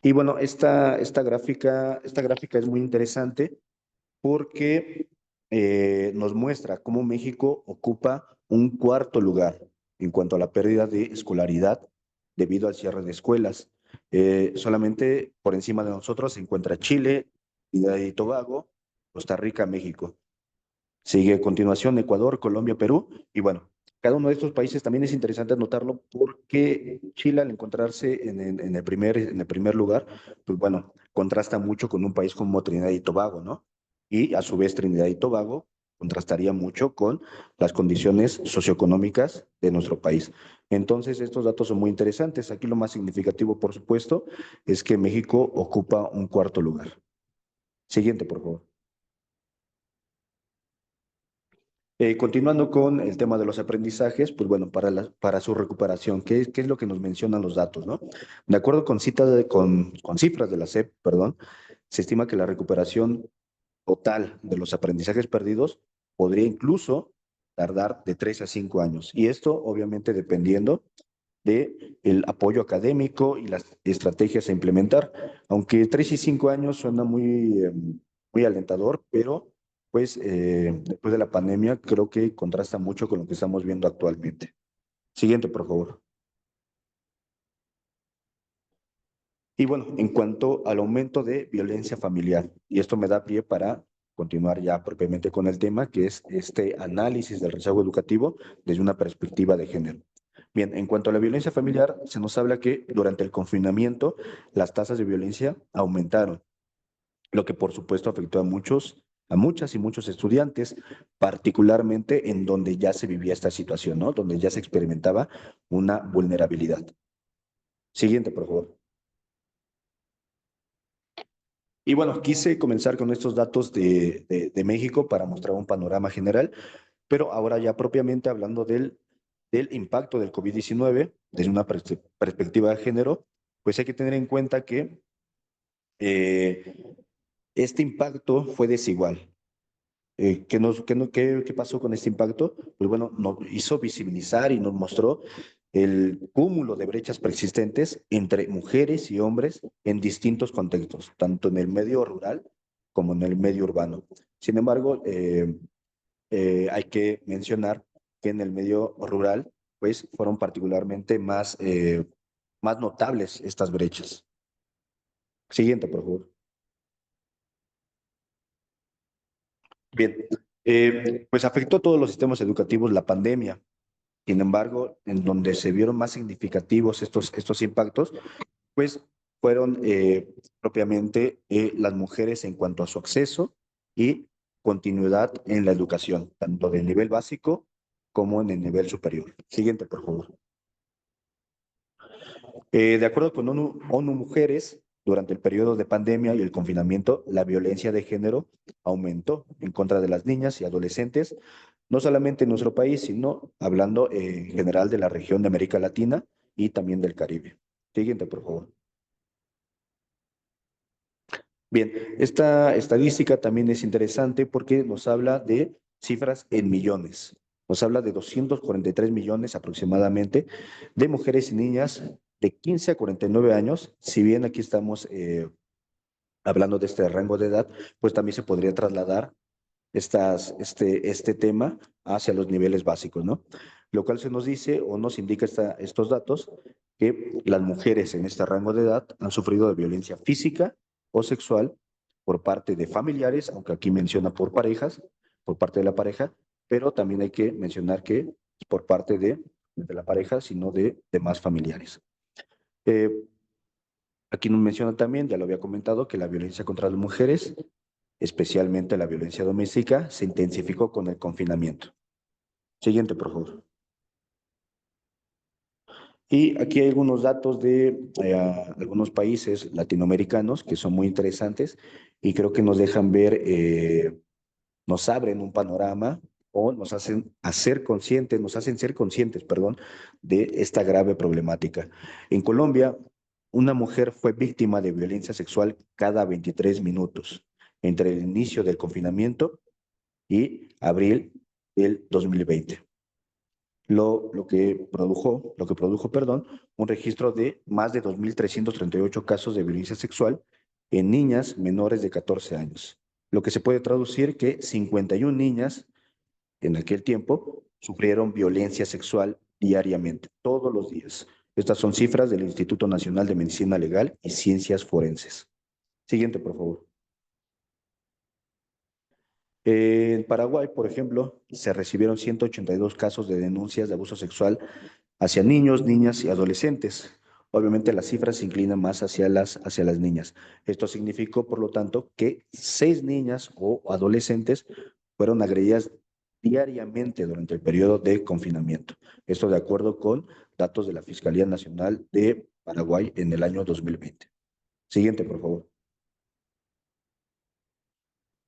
Y bueno, esta gráfica es muy interesante porque nos muestra cómo México ocupa un cuarto lugar en cuanto a la pérdida de escolaridad debido al cierre de escuelas. Solamente por encima de nosotros se encuentra Chile, Trinidad y Tobago, Costa Rica, México. Sigue a continuación Ecuador, Colombia, Perú y bueno, cada uno de estos países también es interesante anotarlo porque Chile al encontrarse en el primer lugar, pues bueno, contrasta mucho con un país como Trinidad y Tobago, ¿no? Y a su vez Trinidad y Tobago contrastaría mucho con las condiciones socioeconómicas de nuestro país. Entonces, estos datos son muy interesantes. Aquí lo más significativo, por supuesto, es que México ocupa un cuarto lugar. Siguiente, por favor. Continuando con el tema de los aprendizajes, pues bueno, para su recuperación, ¿qué es lo que nos mencionan los datos, no? De acuerdo con cifras de la SEP, perdón, se estima que la recuperación total de los aprendizajes perdidos podría incluso tardar de 3 a 5 años. Y esto, obviamente, dependiendo del apoyo académico y las estrategias a implementar. Aunque 3 y 5 años suena muy alentador, pero pues después de la pandemia creo que contrasta mucho con lo que estamos viendo actualmente. Siguiente, por favor. Y bueno, en cuanto al aumento de violencia familiar, y esto me da pie para continuar ya propiamente con el tema, que es este análisis del rezago educativo desde una perspectiva de género. Bien, en cuanto a la violencia familiar, se nos habla que durante el confinamiento las tasas de violencia aumentaron, lo que por supuesto afectó a muchas y muchos estudiantes, particularmente en donde ya se vivía esta situación, ¿no? Donde ya se experimentaba una vulnerabilidad. Siguiente, por favor. Y bueno, quise comenzar con estos datos de México para mostrar un panorama general, pero ahora ya propiamente hablando del impacto del COVID-19 desde una perspectiva de género, pues hay que tener en cuenta que eh, este impacto fue desigual. ¿Qué pasó con este impacto? Pues bueno, nos hizo visibilizar y nos mostró el cúmulo de brechas persistentes entre mujeres y hombres en distintos contextos, tanto en el medio rural como en el medio urbano. Sin embargo, hay que mencionar que en el medio rural, pues fueron particularmente más notables estas brechas. Siguiente, por favor. Bien, pues afectó a todos los sistemas educativos la pandemia. Sin embargo, en donde se vieron más significativos estos impactos, pues fueron propiamente las mujeres en cuanto a su acceso y continuidad en la educación, tanto del nivel básico como en el nivel superior. Siguiente, por favor. De acuerdo con ONU Mujeres, durante el periodo de pandemia y el confinamiento, la violencia de género aumentó en contra de las niñas y adolescentes, no solamente en nuestro país, sino hablando en general de la región de América Latina y también del Caribe. Siguiente, por favor. Bien, esta estadística también es interesante porque nos habla de cifras en millones. Nos habla de 243 millones aproximadamente de mujeres y niñas de 15 a 49 años. Si bien aquí estamos hablando de este rango de edad, pues también se podría trasladar este tema hacia los niveles básicos, ¿no? Lo cual se nos dice o nos indica estos datos que las mujeres en este rango de edad han sufrido de violencia física o sexual por parte de familiares, aunque aquí menciona por parejas, por parte de la pareja, pero también hay que mencionar que es por parte de la pareja, sino de demás familiares. Aquí nos menciona también, ya lo había comentado, que la violencia contra las mujeres especialmente la violencia doméstica, se intensificó con el confinamiento. Siguiente, por favor. Y aquí hay algunos datos de algunos países latinoamericanos que son muy interesantes y creo que nos dejan ver, nos abren un panorama o nos hacen hacer conscientes, nos hacen ser conscientes, perdón, de esta grave problemática. En Colombia, una mujer fue víctima de violencia sexual cada 23 minutos entre el inicio del confinamiento y abril del 2020. Lo que produjo, perdón, un registro de más de 2.338 casos de violencia sexual en niñas menores de 14 años, lo que se puede traducir que 51 niñas en aquel tiempo sufrieron violencia sexual diariamente, todos los días. Estas son cifras del Instituto Nacional de Medicina Legal y Ciencias Forenses. Siguiente, por favor. En Paraguay, por ejemplo, se recibieron 182 casos de denuncias de abuso sexual hacia niños, niñas y adolescentes. Obviamente las cifras se inclinan más hacia las niñas. Esto significó, por lo tanto, que 6 niñas o adolescentes fueron agredidas diariamente durante el periodo de confinamiento. Esto de acuerdo con datos de la Fiscalía Nacional de Paraguay en el año 2020. Siguiente, por favor.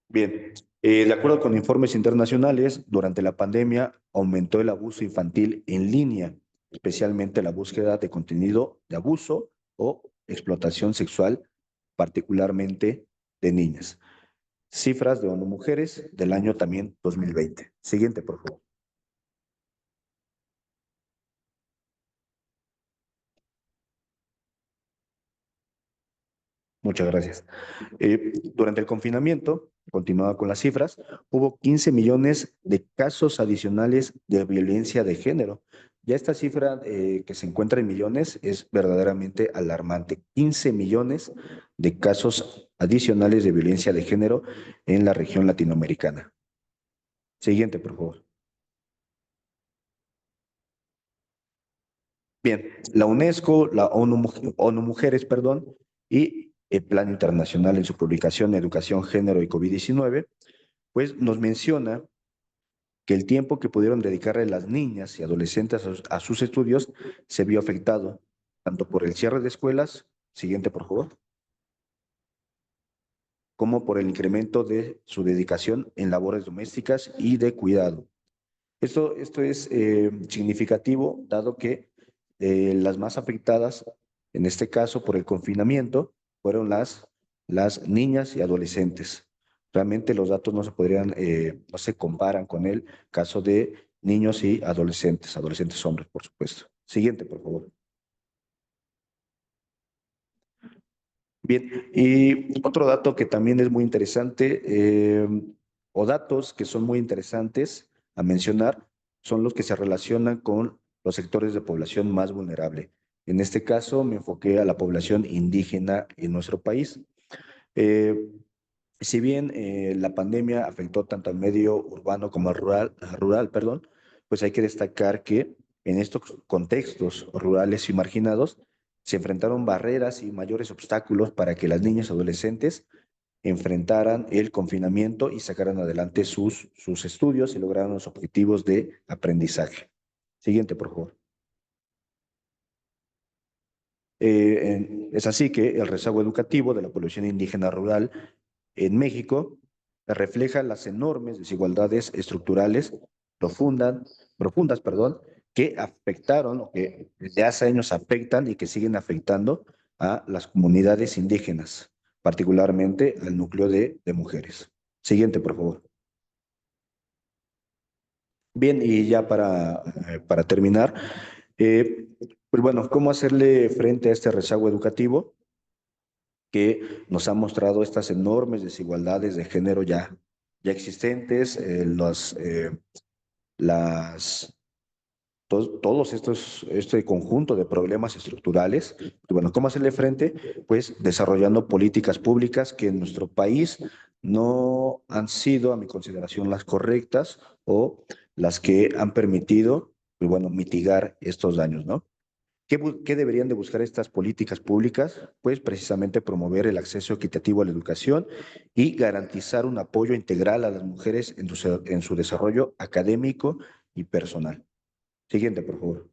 Bien, de acuerdo con informes internacionales, durante la pandemia aumentó el abuso infantil en línea, especialmente la búsqueda de contenido de abuso o explotación sexual, particularmente de niñas. Cifras de ONU Mujeres del año también 2020. Siguiente, por favor. Muchas gracias. Durante el confinamiento, continuaba con las cifras, hubo 15 millones de casos adicionales de violencia de género. Ya esta cifra que se encuentra en millones es verdaderamente alarmante. 15 millones de casos adicionales de violencia de género en la región latinoamericana. Siguiente, por favor. Bien, la UNESCO, la ONU Mujeres, perdón, y el Plan Internacional en su publicación Educación, Género y COVID-19, pues nos menciona que el tiempo que pudieron dedicarle las niñas y adolescentes a sus estudios se vio afectado, tanto por el cierre de escuelas, siguiente por favor, como por el incremento de su dedicación en labores domésticas y de cuidado. Esto es significativo, dado que las más afectadas, en este caso por el confinamiento, fueron las niñas y adolescentes. Realmente los datos no se podrían, no se comparan con el caso de niños y adolescentes, adolescentes hombres, por supuesto. Siguiente, por favor. Bien, y otro dato que también es muy interesante, o datos que son muy interesantes a mencionar, son los que se relacionan con los sectores de población más vulnerable. En este caso, me enfoqué a la población indígena en nuestro país. Eh, si bien la pandemia afectó tanto al medio urbano como al rural, perdón, pues hay que destacar que en estos contextos rurales y marginados se enfrentaron barreras y mayores obstáculos para que las niñas y adolescentes enfrentaran el confinamiento y sacaran adelante sus estudios y lograran los objetivos de aprendizaje. Siguiente, por favor. Es así que el rezago educativo de la población indígena rural en México refleja las enormes desigualdades estructurales profundas, perdón, que afectaron, o que desde hace años afectan y que siguen afectando a las comunidades indígenas, particularmente al núcleo de mujeres. Siguiente, por favor. Bien, y ya para terminar, pues bueno, ¿cómo hacerle frente a este rezago educativo que nos ha mostrado estas enormes desigualdades de género ya existentes, todos este conjunto de problemas estructurales? Y bueno, ¿cómo hacerle frente? Pues desarrollando políticas públicas que en nuestro país no han sido, a mi consideración, las correctas o las que han permitido, pues bueno, mitigar estos daños, ¿no? ¿Qué deberían de buscar estas políticas públicas? Pues precisamente promover el acceso equitativo a la educación y garantizar un apoyo integral a las mujeres en su desarrollo académico y personal. Siguiente, por favor.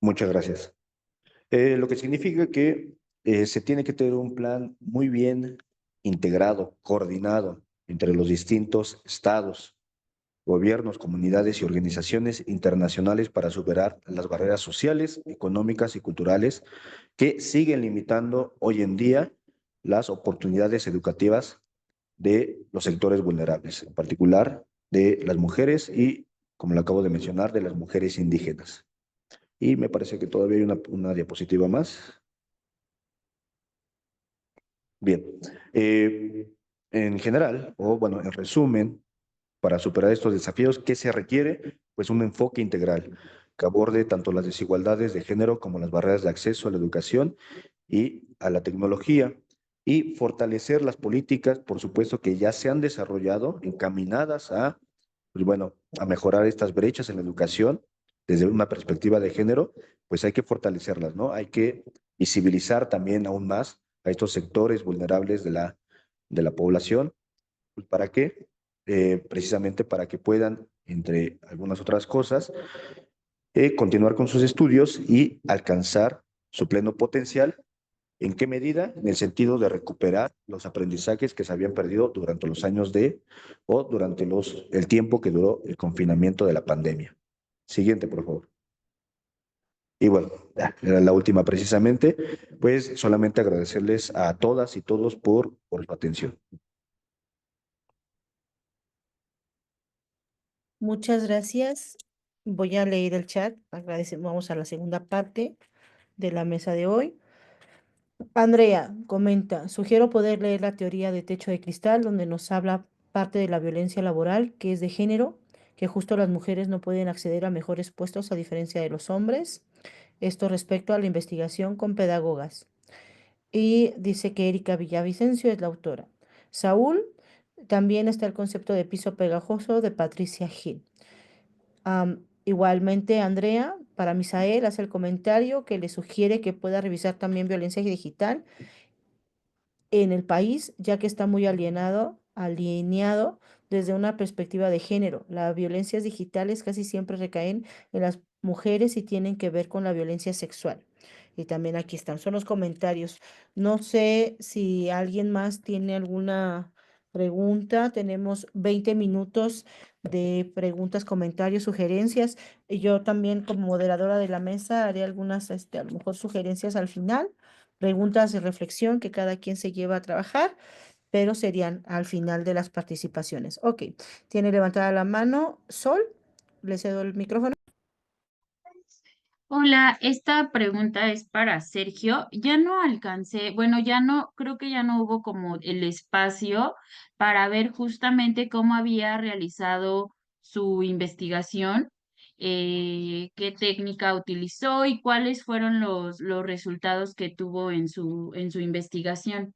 Muchas gracias. Lo que significa que se tiene que tener un plan muy bien integrado, coordinado entre los distintos estados, gobiernos, comunidades y organizaciones internacionales para superar las barreras sociales, económicas y culturales que siguen limitando hoy en día las oportunidades educativas de los sectores vulnerables, en particular de las mujeres y, como lo acabo de mencionar, de las mujeres indígenas. Y me parece que todavía hay una diapositiva más. Bien. En general, o bueno, en resumen, para superar estos desafíos, ¿qué se requiere? Pues un enfoque integral que aborde tanto las desigualdades de género como las barreras de acceso a la educación y a la tecnología, y fortalecer las políticas, por supuesto, que ya se han desarrollado, encaminadas a, pues bueno, a mejorar estas brechas en la educación desde una perspectiva de género. Pues hay que fortalecerlas, ¿no? Hay que visibilizar también aún más a estos sectores vulnerables de la población. Pues, ¿para qué? Precisamente para que puedan, entre algunas otras cosas, continuar con sus estudios y alcanzar su pleno potencial. ¿En qué medida? En el sentido de recuperar los aprendizajes que se habían perdido durante los años o durante el tiempo que duró el confinamiento de la pandemia. Siguiente, por favor. Y bueno, era la última precisamente. Pues solamente agradecerles a todas y todos por su atención. Muchas gracias. Voy a leer el chat. Agradecemos. Vamos a la segunda parte de la mesa de hoy. Andrea comenta, sugiero poder leer la teoría de techo de cristal, donde nos habla parte de la violencia laboral, que es de género, que justo las mujeres no pueden acceder a mejores puestos a diferencia de los hombres. Esto respecto a la investigación con pedagogas. Y dice que Erika Villavicencio es la autora. Saúl, también está el concepto de piso pegajoso de Patricia Gil. Igualmente, Andrea, para Misael, hace el comentario que le sugiere que pueda revisar también violencia digital en el país, ya que está muy alineado desde una perspectiva de género. Las violencias digitales casi siempre recaen en las mujeres y tienen que ver con la violencia sexual. Y también aquí están, son los comentarios. No sé si alguien más tiene alguna pregunta. Tenemos 20 minutos de preguntas, comentarios, sugerencias. Y yo también como moderadora de la mesa haré algunas, a lo mejor sugerencias al final, preguntas de reflexión que cada quien se lleva a trabajar, pero serían al final de las participaciones. Ok, tiene levantada la mano Sol, le cedo el micrófono. Hola, esta pregunta es para Sergio. Ya no alcancé, bueno, ya no, creo que ya no hubo como el espacio para ver justamente cómo había realizado su investigación, qué técnica utilizó y cuáles fueron los resultados que tuvo en su investigación.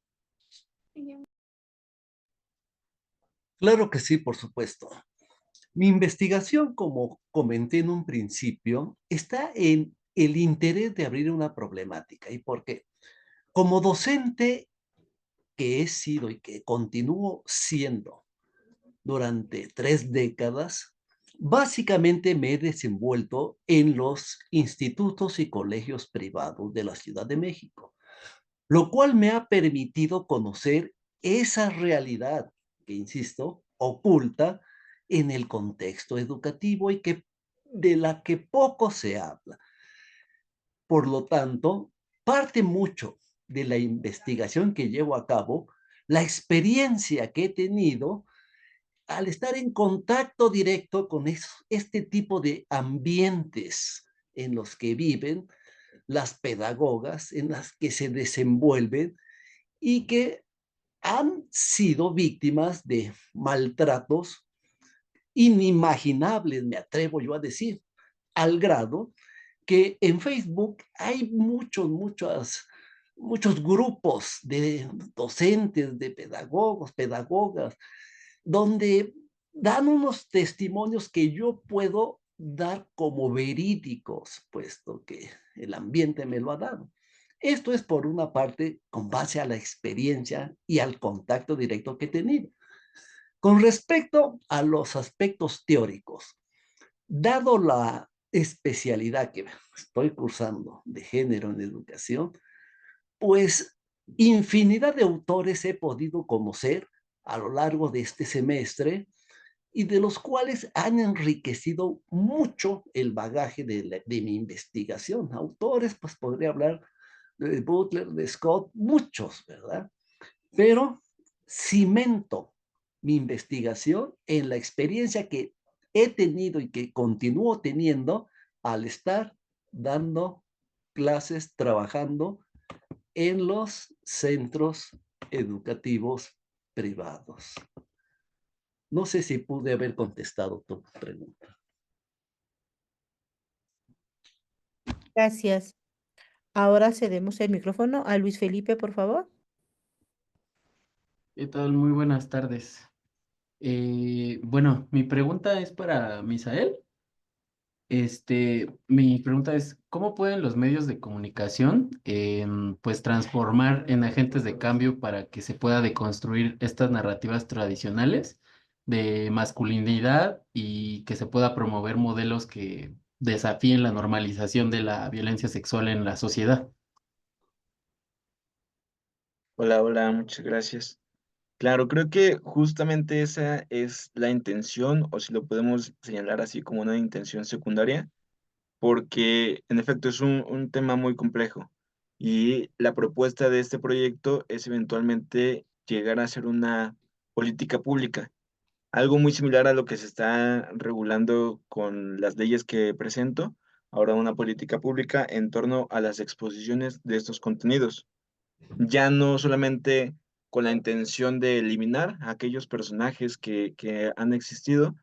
Claro que sí, por supuesto. Mi investigación, como comenté en un principio, está en el interés de abrir una problemática. ¿Y por qué? Como docente que he sido y que continúo siendo durante 3 décadas, básicamente me he desenvuelto en los institutos y colegios privados de la Ciudad de México, lo cual me ha permitido conocer esa realidad que, insisto, oculta en el contexto educativo y de la que poco se habla. Por lo tanto, parte mucho de la investigación que llevo a cabo, la experiencia que he tenido al estar en contacto directo con este tipo de ambientes en los que viven las pedagogas, en las que se desenvuelven y que han sido víctimas de maltratos inimaginables, me atrevo yo a decir, al grado que en Facebook hay muchos grupos de docentes, de pedagogos, pedagogas, donde dan unos testimonios que yo puedo dar como verídicos, puesto que el ambiente me lo ha dado. Esto es por una parte con base a la experiencia y al contacto directo que he tenido. Con respecto a los aspectos teóricos, dado la especialidad que estoy cursando de género en educación, pues infinidad de autores he podido conocer a lo largo de este semestre y de los cuales han enriquecido mucho el bagaje de mi investigación. Autores, pues podría hablar de Butler, de Scott, muchos, ¿verdad? Pero cimento mi investigación en la experiencia que he tenido y que continúo teniendo al estar dando clases, trabajando en los centros educativos privados. No sé si pude haber contestado tu pregunta. Gracias. Ahora cedemos el micrófono a Luis Felipe, por favor. ¿Qué tal? Muy buenas tardes. Bueno, mi pregunta es para Misael. Mi pregunta es, ¿cómo pueden los medios de comunicación pues transformar en agentes de cambio para que se pueda deconstruir estas narrativas tradicionales de masculinidad y que se pueda promover modelos que desafíen la normalización de la violencia sexual en la sociedad? Hola, hola, muchas gracias. Claro, creo que justamente esa es la intención, o si lo podemos señalar así como una intención secundaria, porque en efecto es un tema muy complejo y la propuesta de este proyecto es eventualmente llegar a ser una política pública, algo muy similar a lo que se está regulando con las leyes que presento, ahora una política pública en torno a las exposiciones de estos contenidos, ya no solamente con la intención de eliminar a aquellos personajes que han existido,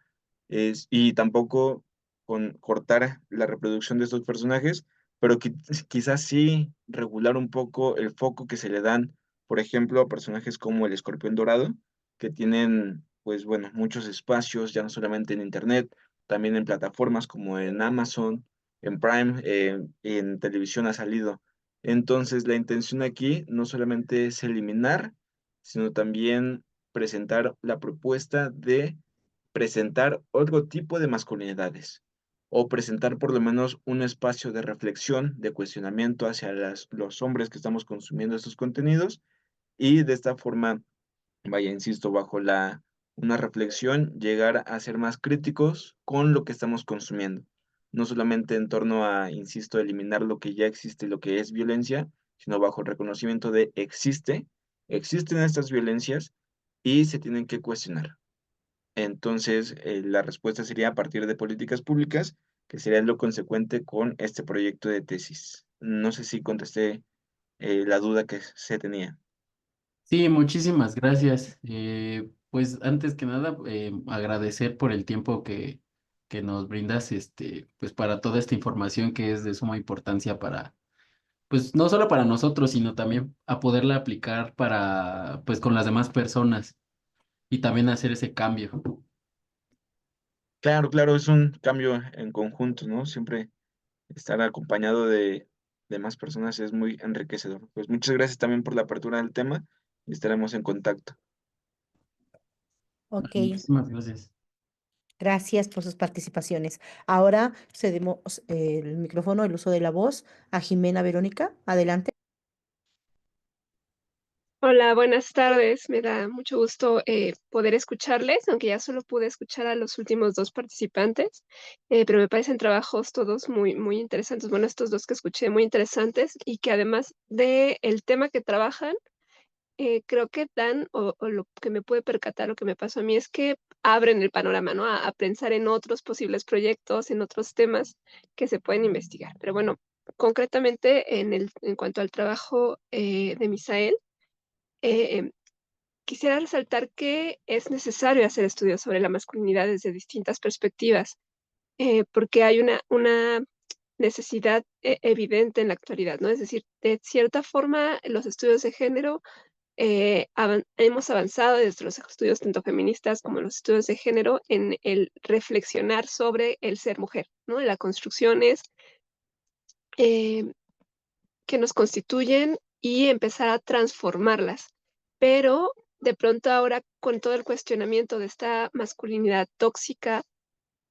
y tampoco con cortar la reproducción de estos personajes, pero quizás sí regular un poco el foco que se le dan, por ejemplo, a personajes como el Escorpión Dorado, que tienen, pues bueno, muchos espacios, ya no solamente en Internet, también en plataformas como en Amazon, en Prime, en televisión ha salido. Entonces, la intención aquí no solamente es eliminar, sino también presentar la propuesta de presentar otro tipo de masculinidades o presentar por lo menos un espacio de reflexión, de cuestionamiento hacia los hombres que estamos consumiendo estos contenidos y de esta forma, vaya, insisto, bajo una reflexión, llegar a ser más críticos con lo que estamos consumiendo. No solamente en torno a, insisto, eliminar lo que ya existe y lo que es violencia, sino bajo el reconocimiento de existen estas violencias y se tienen que cuestionar. Entonces, la respuesta sería a partir de políticas públicas, que sería lo consecuente con este proyecto de tesis. No sé si contesté la duda que se tenía. Sí, muchísimas gracias. Pues antes que nada, agradecer por el tiempo que nos brindas, pues para toda esta información que es de suma importancia para, pues no solo para nosotros, sino también a poderla aplicar para, pues con las demás personas y también hacer ese cambio. Claro, claro, es un cambio en conjunto, ¿no? Siempre estar acompañado de más personas es muy enriquecedor. Pues muchas gracias también por la apertura del tema y estaremos en contacto. Ok, Muchísimas gracias. gracias por sus participaciones. Ahora cedemos el micrófono, el uso de la voz a Jimena Verónica. Adelante. Hola, buenas tardes. Me da mucho gusto poder escucharles, aunque ya solo pude escuchar a los últimos dos participantes, pero me parecen trabajos todos muy, muy interesantes. Bueno, estos dos que escuché muy interesantes y que además de el tema que trabajan, creo que dan, o lo que me puede percatar, lo que me pasó a mí es que abren el panorama, ¿no? A pensar en otros posibles proyectos, en otros temas que se pueden investigar. Pero bueno, concretamente en cuanto al trabajo de Misael, eh, quisiera resaltar que es necesario hacer estudios sobre la masculinidad desde distintas perspectivas, porque hay una necesidad evidente en la actualidad, ¿no? Es decir, de cierta forma, los estudios de género hemos avanzado desde los estudios tanto feministas como los estudios de género en el reflexionar sobre el ser mujer, ¿no? Las construcciones eh, que nos constituyen y empezar a transformarlas. Pero de pronto ahora con todo el cuestionamiento de esta masculinidad tóxica,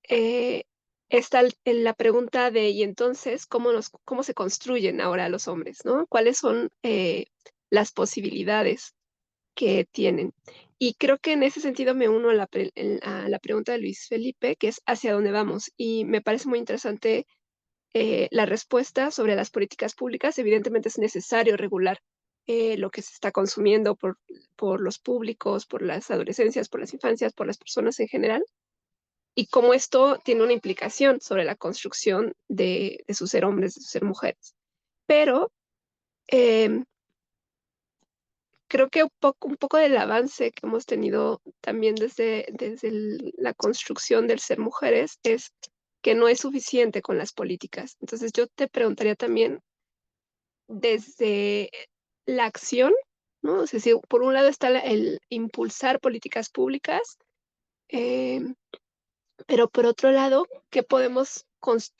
eh, está en la pregunta de, ¿y entonces cómo se construyen ahora los hombres, ¿no? ¿Cuáles son las posibilidades que tienen? Y creo que en ese sentido me uno a a la pregunta de Luis Felipe, que es hacia dónde vamos. Y me parece muy interesante la respuesta sobre las políticas públicas. Evidentemente es necesario regular lo que se está consumiendo por los públicos, por las adolescencias, por las infancias, por las personas en general, y cómo esto tiene una implicación sobre la construcción de su ser hombres, de su ser mujeres. Pero em, creo que un poco del avance que hemos tenido también desde la construcción del ser mujeres es que no es suficiente con las políticas. Entonces yo te preguntaría también desde la acción, ¿no? Es decir, por un lado está el impulsar políticas públicas, em, pero por otro lado, ¿qué podemos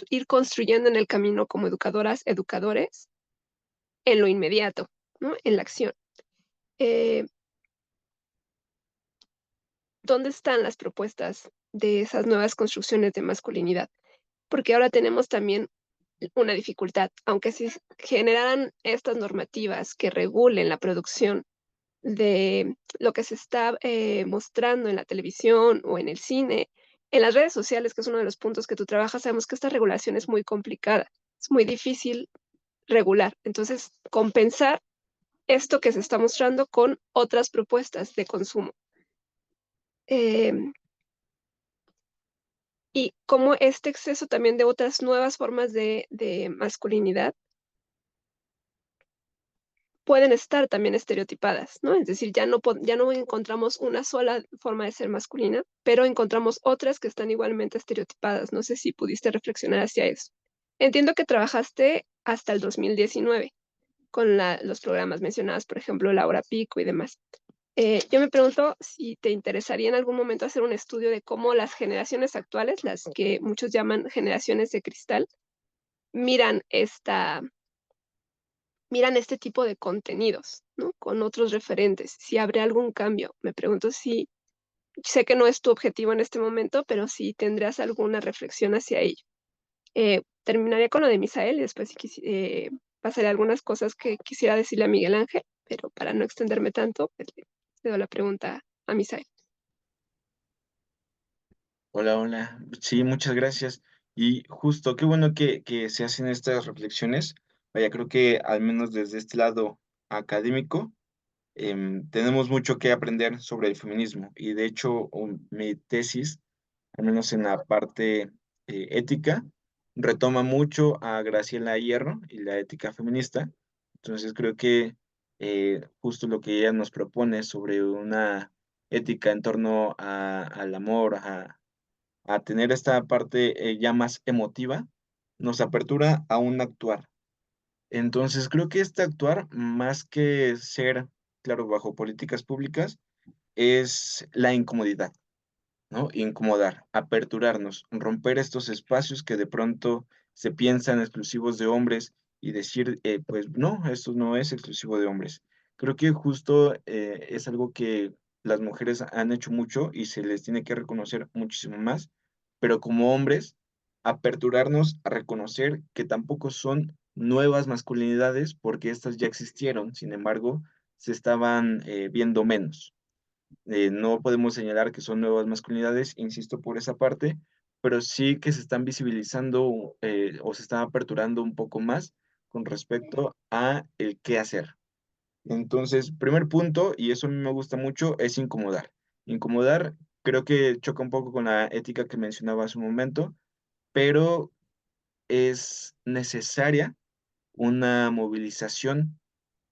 ir construyendo en el camino como educadoras, educadores, en lo inmediato, ¿no? En la acción? Eh, ¿Dónde están las propuestas de esas nuevas construcciones de masculinidad? Porque ahora tenemos también una dificultad, aunque si generaran estas normativas que regulen la producción de lo que se está mostrando en la televisión o en el cine, en las redes sociales, que es uno de los puntos que tú trabajas, sabemos que esta regulación es muy complicada, es muy difícil regular. Entonces, compensar esto que se está mostrando con otras propuestas de consumo. Y cómo este exceso también de otras nuevas formas de masculinidad pueden estar también estereotipadas, ¿no? Es decir, ya no encontramos una sola forma de ser masculina, pero encontramos otras que están igualmente estereotipadas. No sé si pudiste reflexionar hacia eso. Entiendo que trabajaste hasta el 2019 con los programas mencionados, por ejemplo, la hora pico y demás. Yo me pregunto si te interesaría en algún momento hacer un estudio de cómo las generaciones actuales, las que muchos llaman generaciones de cristal, miran este tipo de contenidos, ¿no? Con otros referentes, si habrá algún cambio. Me pregunto si, sé que no es tu objetivo en este momento, pero si tendrás alguna reflexión hacia ello. Terminaría con lo de Misael y después pasaré a algunas cosas que quisiera decirle a Miguel Ángel, pero para no extenderme tanto, pues, le doy la pregunta a Misael. Hola, hola. Sí, muchas gracias. Y justo, qué bueno que se hacen estas reflexiones. Vaya, creo que al menos desde este lado académico, tenemos mucho que aprender sobre el feminismo. Y de hecho, mi tesis, al menos en la parte ética, retoma mucho a Graciela Hierro y la ética feminista. Entonces creo que justo lo que ella nos propone sobre una ética en torno al amor, a tener esta parte ya más emotiva, nos apertura a un actuar. Entonces, creo que este actuar, más que ser, claro, bajo políticas públicas, es la incomodidad, ¿no? Incomodar, aperturarnos, romper estos espacios que de pronto se piensan exclusivos de hombres y decir, pues no, esto no es exclusivo de hombres. Creo que justo es algo que las mujeres han hecho mucho y se les tiene que reconocer muchísimo más, pero como hombres, aperturarnos a reconocer que tampoco son nuevas masculinidades porque estas ya existieron, sin embargo, se estaban viendo menos. No podemos señalar que son nuevas masculinidades, insisto por esa parte, pero sí que se están visibilizando o se están aperturando un poco más con respecto a el qué hacer. Entonces, primer punto, y eso a mí me gusta mucho, es incomodar. Incomodar creo que choca un poco con la ética que mencionaba hace un momento, pero es necesaria una movilización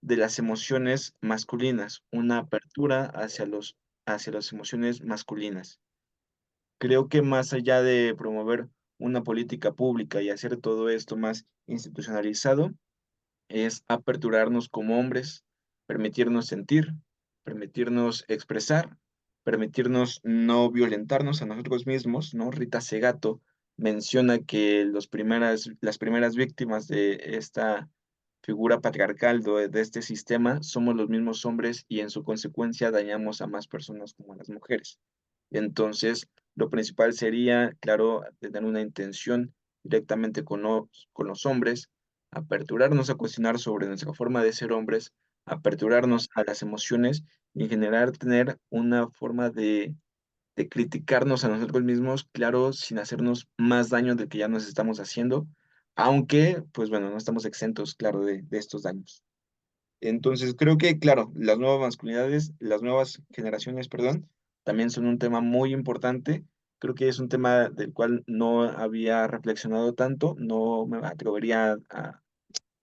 de las emociones masculinas, una apertura hacia las emociones masculinas. Creo que más allá de promover una política pública y hacer todo esto más institucionalizado, es aperturarnos como hombres, permitirnos sentir, permitirnos expresar, permitirnos no violentarnos a nosotros mismos, ¿no? Rita Segato menciona que las primeras víctimas de esta figura patriarcal de este sistema somos los mismos hombres y en su consecuencia dañamos a más personas como a las mujeres. Entonces, lo principal sería, claro, tener una intención directamente con los hombres, aperturarnos a cuestionar sobre nuestra forma de ser hombres, aperturarnos a las emociones y en general tener una forma de criticarnos a nosotros mismos, claro, sin hacernos más daño del que ya nos estamos haciendo, aunque, pues bueno, no estamos exentos, claro, de estos daños. Entonces, creo que, claro, las nuevas masculinidades, las nuevas generaciones, perdón, también son un tema muy importante. Creo que es un tema del cual no había reflexionado tanto, no me atrevería a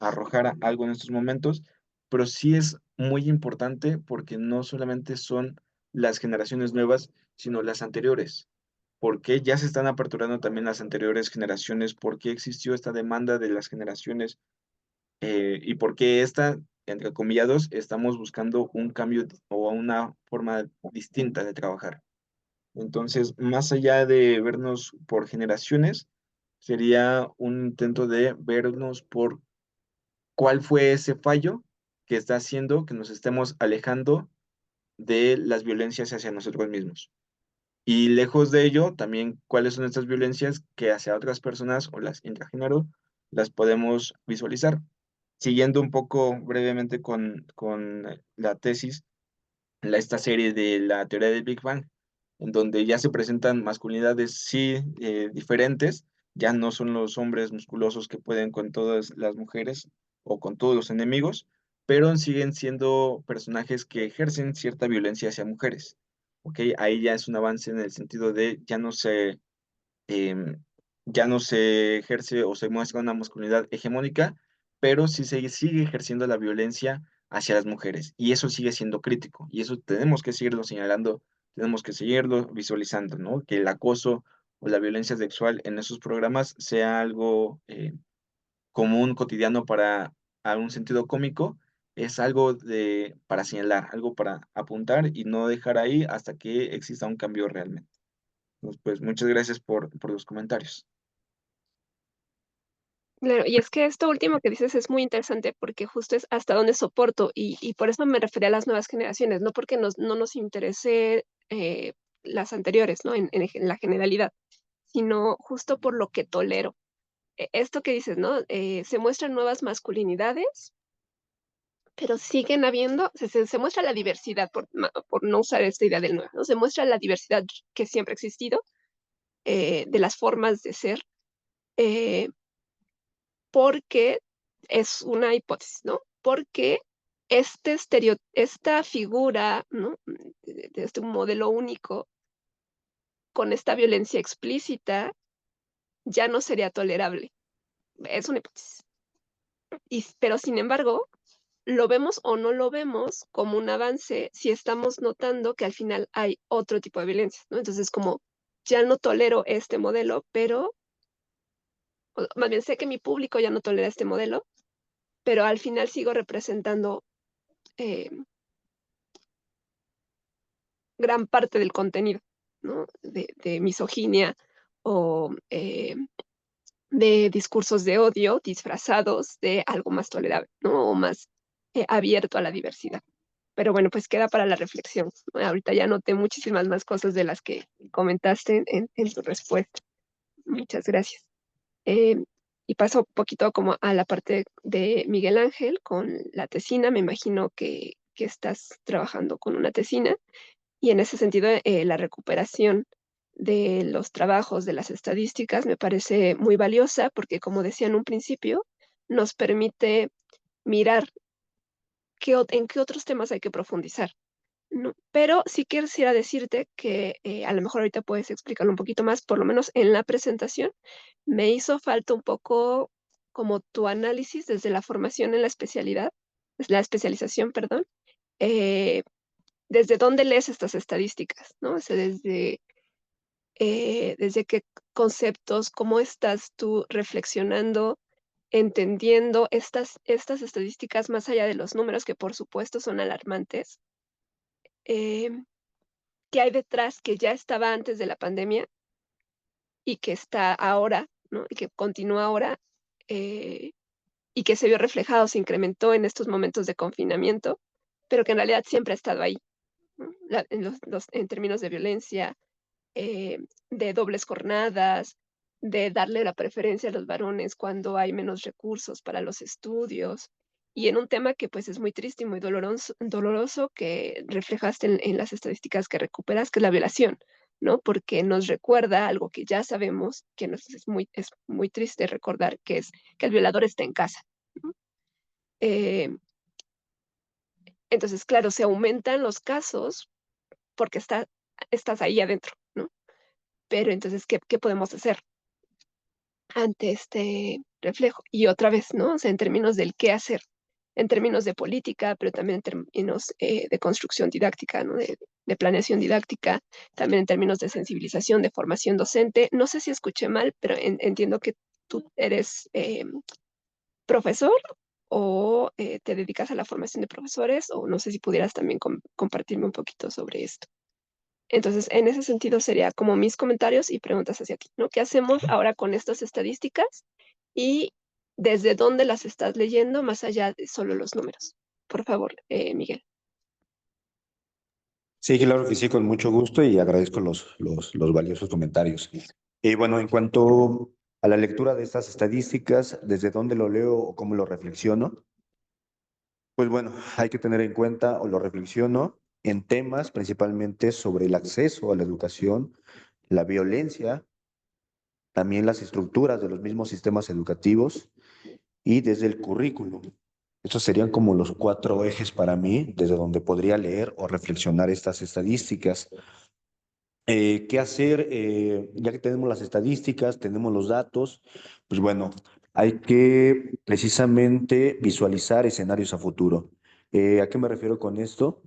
arrojar algo en estos momentos, pero sí es muy importante porque no solamente son las generaciones nuevas, sino las anteriores. ¿Por qué ya se están aperturando también las anteriores generaciones? ¿Por qué existió esta demanda de las generaciones y por qué entre comillados, estamos buscando un cambio o una forma distinta de trabajar? Entonces, más allá de vernos por generaciones, sería un intento de vernos por cuál fue ese fallo que está haciendo que nos estemos alejando de las violencias hacia nosotros mismos. Y lejos de ello, también cuáles son estas violencias que hacia otras personas o las intragénero las podemos visualizar. Siguiendo un poco brevemente con la tesis, esta serie de la teoría del Big Bang, en donde ya se presentan masculinidades sí diferentes, ya no son los hombres musculosos que pueden con todas las mujeres o con todos los enemigos, pero siguen siendo personajes que ejercen cierta violencia hacia mujeres. ¿Ok? Ahí ya es un avance en el sentido de em, ya no se ejerce o se muestra una masculinidad hegemónica, pero sí se sigue ejerciendo la violencia hacia las mujeres. Y eso sigue siendo crítico. Y eso tenemos que seguirlo señalando, tenemos que seguirlo visualizando, ¿no? Que el acoso o la violencia sexual en esos programas sea algo común, cotidiano para algún sentido cómico, es algo para señalar, algo para apuntar y no dejar ahí hasta que exista un cambio realmente. Entonces, pues muchas gracias por los comentarios. Claro, y es que esto último que dices es muy interesante porque justo es hasta dónde soporto y por eso me refería a las nuevas generaciones, no porque no nos interese las anteriores, ¿no? En la generalidad, sino justo por lo que tolero. Esto que dices, ¿no? Se muestran nuevas masculinidades, pero siguen habiendo, se muestra la diversidad, por no usar esta idea del nuevo, ¿no? Se muestra la diversidad que siempre ha existido de las formas de ser. eh, Porque es una hipótesis, ¿no? Porque esta figura, ¿no? De este modelo único, con esta violencia explícita, ya no sería tolerable. Es una hipótesis. Pero sin embargo, lo vemos o no lo vemos como un avance si estamos notando que al final hay otro tipo de violencia, ¿no? Entonces, como ya no tolero este modelo, pero más bien sé que mi público ya no tolera este modelo, pero al final sigo representando eh, gran parte del contenido, ¿no? De misoginia o de discursos de odio disfrazados de algo más tolerable, ¿no? O más abierto a la diversidad. Pero bueno, pues queda para la reflexión. Ahorita ya noté muchísimas más cosas de las que comentaste en tu respuesta. Muchas gracias. Y paso un poquito como a la parte de Miguel Ángel con la tesina. Me imagino que estás trabajando con una tesina. Y en ese sentido, la recuperación de los trabajos, de las estadísticas, me parece muy valiosa porque, como decía en un principio, nos permite mirar en qué otros temas hay que profundizar, ¿no? Pero sí quisiera decirte que a lo mejor ahorita puedes explicarlo un poquito más, por lo menos en la presentación, me hizo falta un poco como tu análisis desde la formación en la especialidad es la especialización, perdón, ¿desde dónde lees estas estadísticas? ¿No? O sea, desde qué conceptos, cómo estás tú reflexionando, entendiendo estas estadísticas más allá de los números, que por supuesto son alarmantes. ¿Qué hay detrás que ya estaba antes de la pandemia y que está ahora, ¿no? Y que continúa ahora, y que se vio reflejado, se incrementó en estos momentos de confinamiento, pero que en realidad siempre ha estado ahí, ¿no? En términos de violencia, de dobles jornadas, de darle la preferencia a los varones cuando hay menos recursos para los estudios, y en un tema que pues es muy triste y muy doloroso que reflejaste en las estadísticas que recuperas, que es la violación, ¿no? Porque nos recuerda algo que ya sabemos, que es muy triste recordar, que es que el violador está en casa, ¿no? Eh, entonces, claro, se aumentan los casos porque estás ahí adentro, ¿no? Pero entonces, ¿qué podemos hacer ante este reflejo? Y otra vez, ¿no? O sea, en términos del qué hacer, en términos de política, pero también en términos de construcción didáctica, ¿no? De planeación didáctica, también en términos de sensibilización, de formación docente. No sé si escuché mal, pero entiendo que tú eres profesor o te dedicas a la formación de profesores, o no sé si pudieras también compartirme un poquito sobre esto. Entonces, en ese sentido sería como mis comentarios y preguntas hacia ti, ¿no? ¿Qué hacemos ahora con estas estadísticas y desde dónde las estás leyendo más allá de solo los números? Por favor, Miguel. Sí, claro que sí, con mucho gusto y agradezco los valiosos comentarios. Y bueno, en cuanto a la lectura de estas estadísticas, ¿desde dónde lo leo o cómo lo reflexiono? Pues bueno, hay que tener en cuenta o lo reflexiono en temas principalmente sobre el acceso a la educación, la violencia, también las estructuras de los mismos sistemas educativos y desde el currículum. Estos serían como los 4 ejes para mí, desde donde podría leer o reflexionar estas estadísticas. ¿Qué hacer? Ya que tenemos las estadísticas, tenemos los datos, pues bueno, hay que precisamente visualizar escenarios a futuro. ¿A qué me refiero con esto?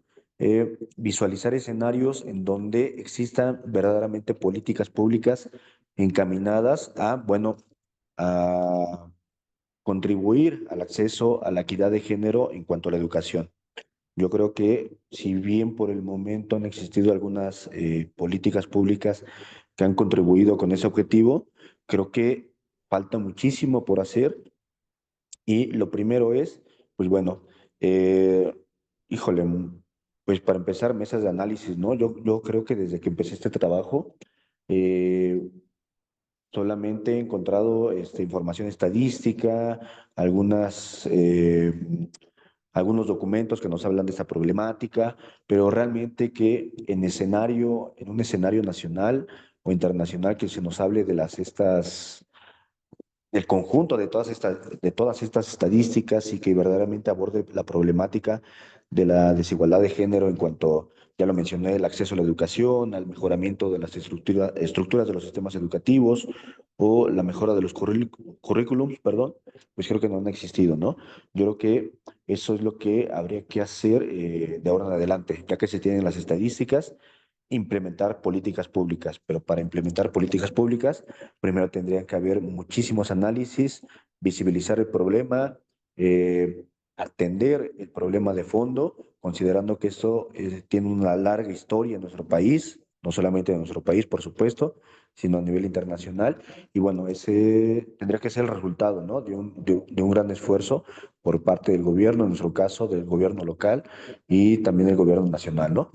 Visualizar escenarios en donde existan verdaderamente políticas públicas encaminadas a, bueno, a contribuir al acceso a la equidad de género en cuanto a la educación. Yo creo que si bien por el momento han existido algunas políticas públicas que han contribuido con ese objetivo, creo que falta muchísimo por hacer y lo primero es, pues bueno, eh, híjole, pues para empezar, mesas de análisis, ¿no? Yo creo que desde que empecé este trabajo, eh, solamente he encontrado información estadística, algunos documentos que nos hablan de esta problemática, pero realmente que en un escenario nacional o internacional que se nos hable de del conjunto de todas estas estadísticas y que verdaderamente aborde la problemática de la desigualdad de género en cuanto, ya lo mencioné, el acceso a la educación, al mejoramiento de las estructuras de los sistemas educativos o la mejora de los currículums, perdón, pues creo que no han existido, ¿no? Yo creo que eso es lo que habría que hacer de ahora en adelante, ya que se tienen las estadísticas, implementar políticas públicas, pero para implementar políticas públicas, primero tendrían que haber muchísimos análisis, visibilizar el problema, atender el problema de fondo, considerando que esto tiene una larga historia en nuestro país, no solamente en nuestro país, por supuesto, sino a nivel internacional. Y bueno, ese tendría que ser el resultado, ¿no? De un gran esfuerzo por parte del gobierno, en nuestro caso, del gobierno local y también del gobierno nacional, ¿no?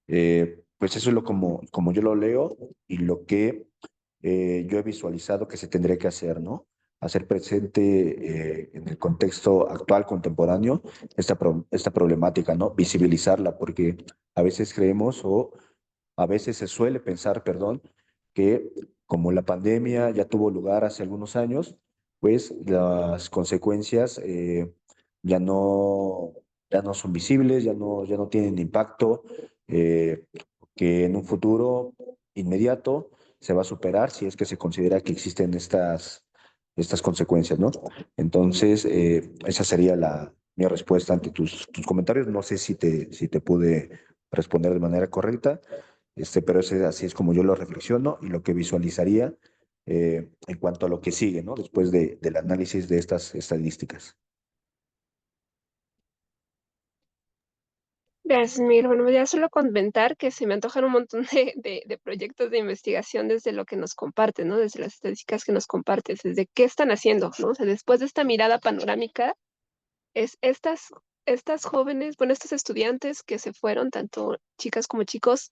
Pues eso es como yo lo leo y lo que yo he visualizado que se tendría que hacer, ¿no? Hacer presente en el contexto actual, contemporáneo, esta problemática, ¿no? Visibilizarla, porque a veces creemos o a veces se suele pensar, perdón, que como la pandemia ya tuvo lugar hace algunos años, pues las consecuencias ya no, ya no son visibles, ya no tienen impacto, eh, que en un futuro inmediato se va a superar si es que se considera que existen estas consecuencias, ¿no? Entonces, esa sería mi respuesta ante tus comentarios. No sé si te pude responder de manera correcta, pero así es como yo lo reflexiono y lo que visualizaría en cuanto a lo que sigue, ¿no? Después del análisis de estas estadísticas. Gracias, Miguel. Bueno, ya solo comentar que se me antojan un montón de proyectos de investigación desde lo que nos compartes, ¿no? Desde las estadísticas que nos compartes, desde qué están haciendo, ¿no? O sea, después de esta mirada panorámica, es estas jóvenes, bueno, estos estudiantes que se fueron, tanto chicas como chicos,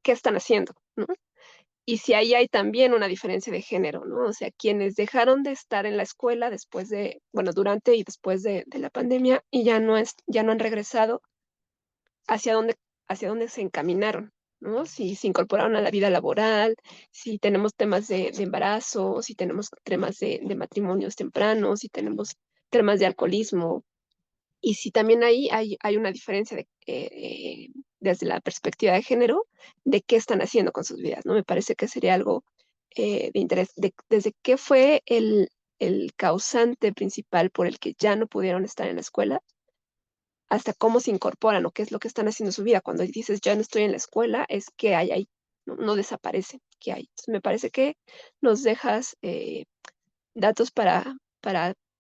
¿qué están haciendo, ¿no? Y si ahí hay también una diferencia de género, ¿no? O sea, quienes dejaron de estar en la escuela después de, bueno, durante y después de la pandemia y ya no han regresado, hacia dónde, hacia dónde se encaminaron, ¿no? Si se incorporaron a la vida laboral, si tenemos temas de embarazo, si tenemos temas de matrimonios tempranos, si tenemos temas de alcoholismo, y si también ahí hay una diferencia desde la perspectiva de género de qué están haciendo con sus vidas, ¿no? Me parece que sería algo de interés, desde qué fue el causante principal por el que ya no pudieron estar en la escuela hasta cómo se incorporan o qué es lo que están haciendo en su vida. Cuando dices ya no estoy en la escuela, es que hay ahí, no, no desaparece, que hay. Entonces, me parece que nos dejas datos para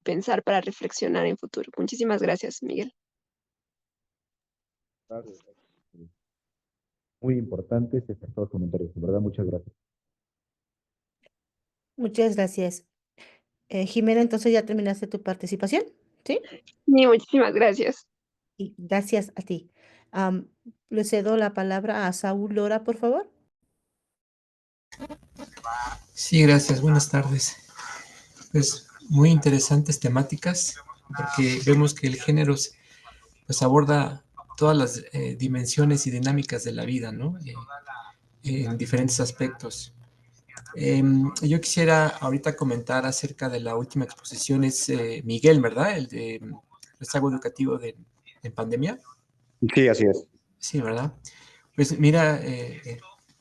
pensar, para reflexionar en futuro. Muchísimas gracias, Miguel. Muy importantes estos comentarios, de verdad, muchas gracias. Muchas gracias. Jimena, entonces ya terminaste tu participación, ¿sí? Sí, muchísimas gracias. Y gracias a ti. Le cedo la palabra a Saúl Lora, por favor. Sí, gracias. Buenas tardes. Pues muy interesantes temáticas, porque vemos que el género pues aborda todas las dimensiones y dinámicas de la vida, ¿no? En diferentes aspectos. Yo quisiera ahorita comentar acerca de la última exposición, es Miguel, ¿verdad? El de rezago educativo en pandemia. Sí, así es. Sí, ¿verdad? Pues mira,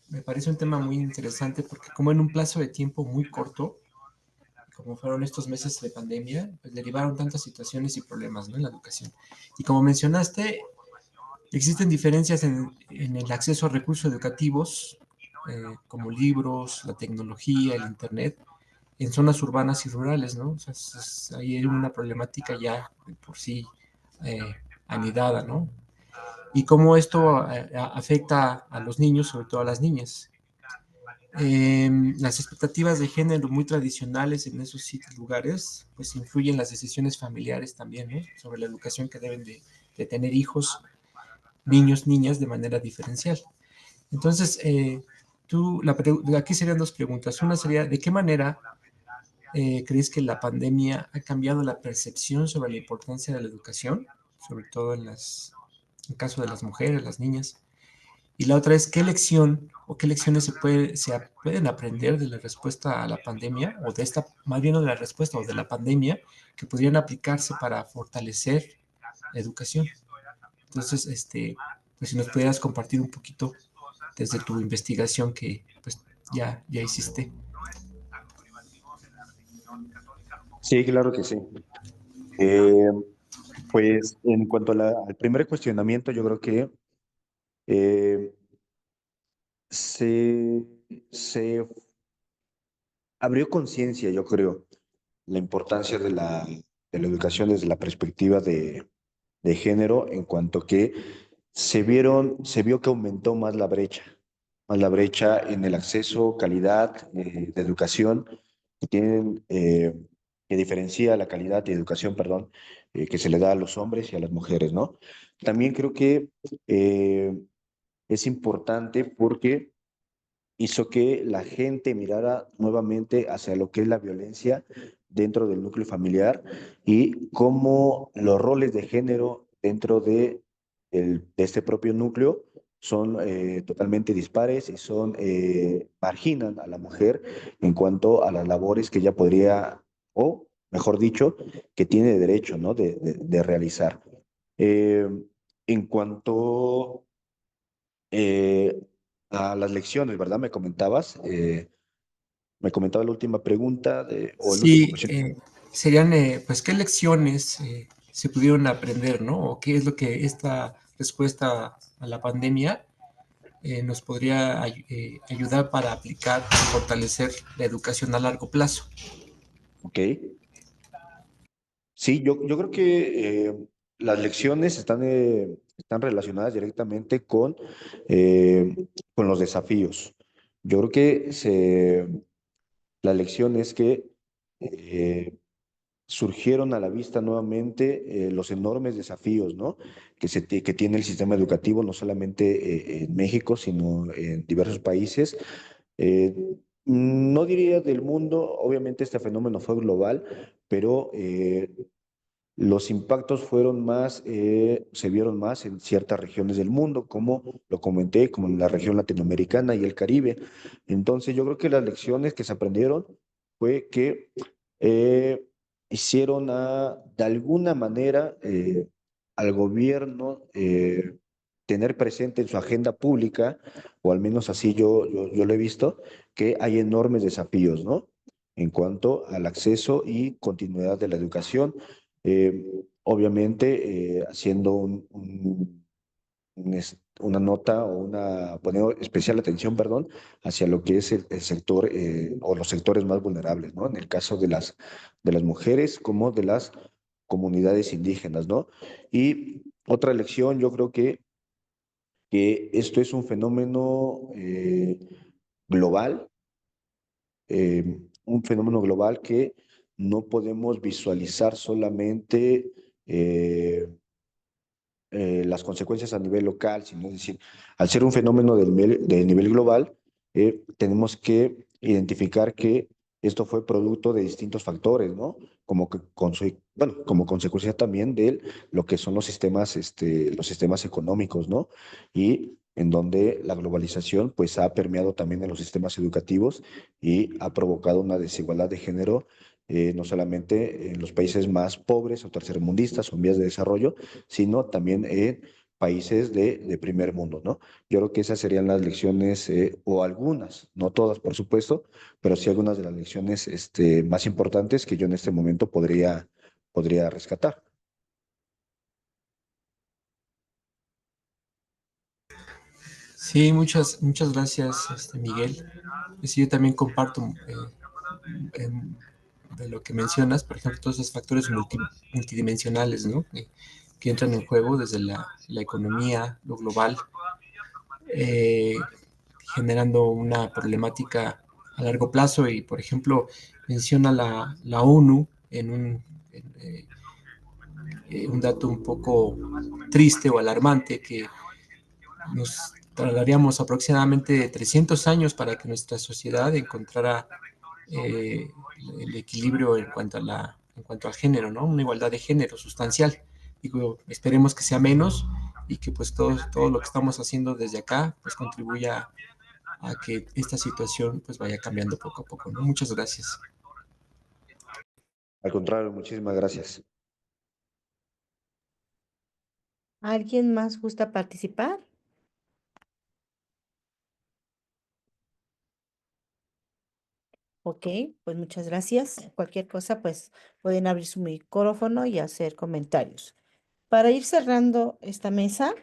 me parece un tema muy interesante porque como en un plazo de tiempo muy corto, como fueron estos meses de pandemia, pues derivaron tantas situaciones y problemas, ¿no? En la educación. Y como mencionaste, existen diferencias en el acceso a recursos educativos, como libros, la tecnología, el Internet, en zonas urbanas y rurales, ¿no? O sea, ahí hay una problemática ya de por sí anidada, ¿no? Y cómo esto afecta a los niños, sobre todo a las niñas. Las expectativas de género muy tradicionales en esos sitios, lugares, pues influyen las decisiones familiares también, ¿no? Sobre la educación que deben de tener hijos, niños, niñas, de manera diferencial. Entonces, aquí serían dos preguntas. Una sería, ¿de qué manera crees que la pandemia ha cambiado la percepción sobre la importancia de la educación, sobre todo en el caso de las mujeres, las niñas? Y la otra es, ¿qué lección o qué lecciones se pueden aprender de la respuesta a la pandemia, o de esta, más bien no de la respuesta, o de la pandemia, que podrían aplicarse para fortalecer la educación? Entonces, pues si nos pudieras compartir un poquito desde tu investigación que pues ya hiciste. Sí, claro que sí. Pues en cuanto al primer cuestionamiento, yo creo que se abrió conciencia, yo creo, la importancia de la educación desde la perspectiva de género, en cuanto que se vio que aumentó más la brecha en el acceso, calidad de educación que tienen, que diferencia la calidad de educación, perdón, que se le da a los hombres y a las mujeres, ¿no? También creo que es importante porque hizo que la gente mirara nuevamente hacia lo que es la violencia dentro del núcleo familiar y cómo los roles de género dentro de este propio núcleo son totalmente dispares y marginan a la mujer en cuanto a las labores que ella podría, o mejor dicho, que tiene derecho, ¿no? de realizar. Eh, en cuanto eh, a las lecciones, ¿verdad? Me comentabas la última pregunta o el último Sí, cuestión. serían, pues, ¿qué lecciones se pudieron aprender, ¿no? O qué es lo que esta respuesta a la pandemia nos podría ayudar para aplicar y fortalecer la educación a largo plazo. Ok. Sí, yo creo que las lecciones están relacionadas directamente con los desafíos. Yo creo que la lección es que eh, surgieron a la vista nuevamente los enormes desafíos, ¿no? Que tiene el sistema educativo, no solamente en México, sino en diversos países. Eh, no diría del mundo, obviamente este fenómeno fue global, pero los impactos se vieron más en ciertas regiones del mundo, como lo comenté, como en la región latinoamericana y el Caribe. Entonces, yo creo que las lecciones que se aprendieron fue que eh, hicieron de alguna manera al gobierno tener presente en su agenda pública, o al menos así yo lo he visto, que hay enormes desafíos, ¿no? En cuanto al acceso y continuidad de la educación, obviamente haciendo una nota o poniendo especial atención, perdón, hacia lo que es el sector o los sectores más vulnerables, ¿no? En el caso de las mujeres como de las comunidades indígenas, ¿no? Y otra lección, yo creo que esto es un fenómeno global, que no podemos visualizar solamente las consecuencias a nivel local, sino es decir, al ser un fenómeno de nivel global, tenemos que identificar que esto fue producto de distintos factores, ¿no? Como consecuencia también de lo que son los sistemas económicos, ¿no? Y en donde la globalización pues ha permeado también en los sistemas educativos y ha provocado una desigualdad de género, no solamente en los países más pobres o tercermundistas o en vías de desarrollo, sino también en países de primer mundo, ¿no? Yo creo que esas serían las lecciones, o algunas, no todas, por supuesto, pero sí algunas de las lecciones más importantes que yo en este momento podría rescatar. Sí, muchas gracias, Miguel. Sí, yo también comparto de lo que mencionas, por ejemplo, todos esos factores multidimensionales, ¿no? Que entran en juego desde la economía, lo global, eh, generando una problemática a largo plazo. Y, por ejemplo, menciona la ONU un dato un poco triste o alarmante, que nos tardaríamos aproximadamente 300 años para que nuestra sociedad encontrara el equilibrio en cuanto al género, ¿no? Una igualdad de género sustancial. Digo, esperemos que sea menos y que pues todo lo que estamos haciendo desde acá pues contribuya a que esta situación pues vaya cambiando poco a poco, ¿no? Muchas gracias. Al contrario, muchísimas gracias. ¿Alguien más gusta participar? Ok, pues muchas gracias. Cualquier cosa, pues pueden abrir su micrófono y hacer comentarios. Para ir cerrando esta mesa,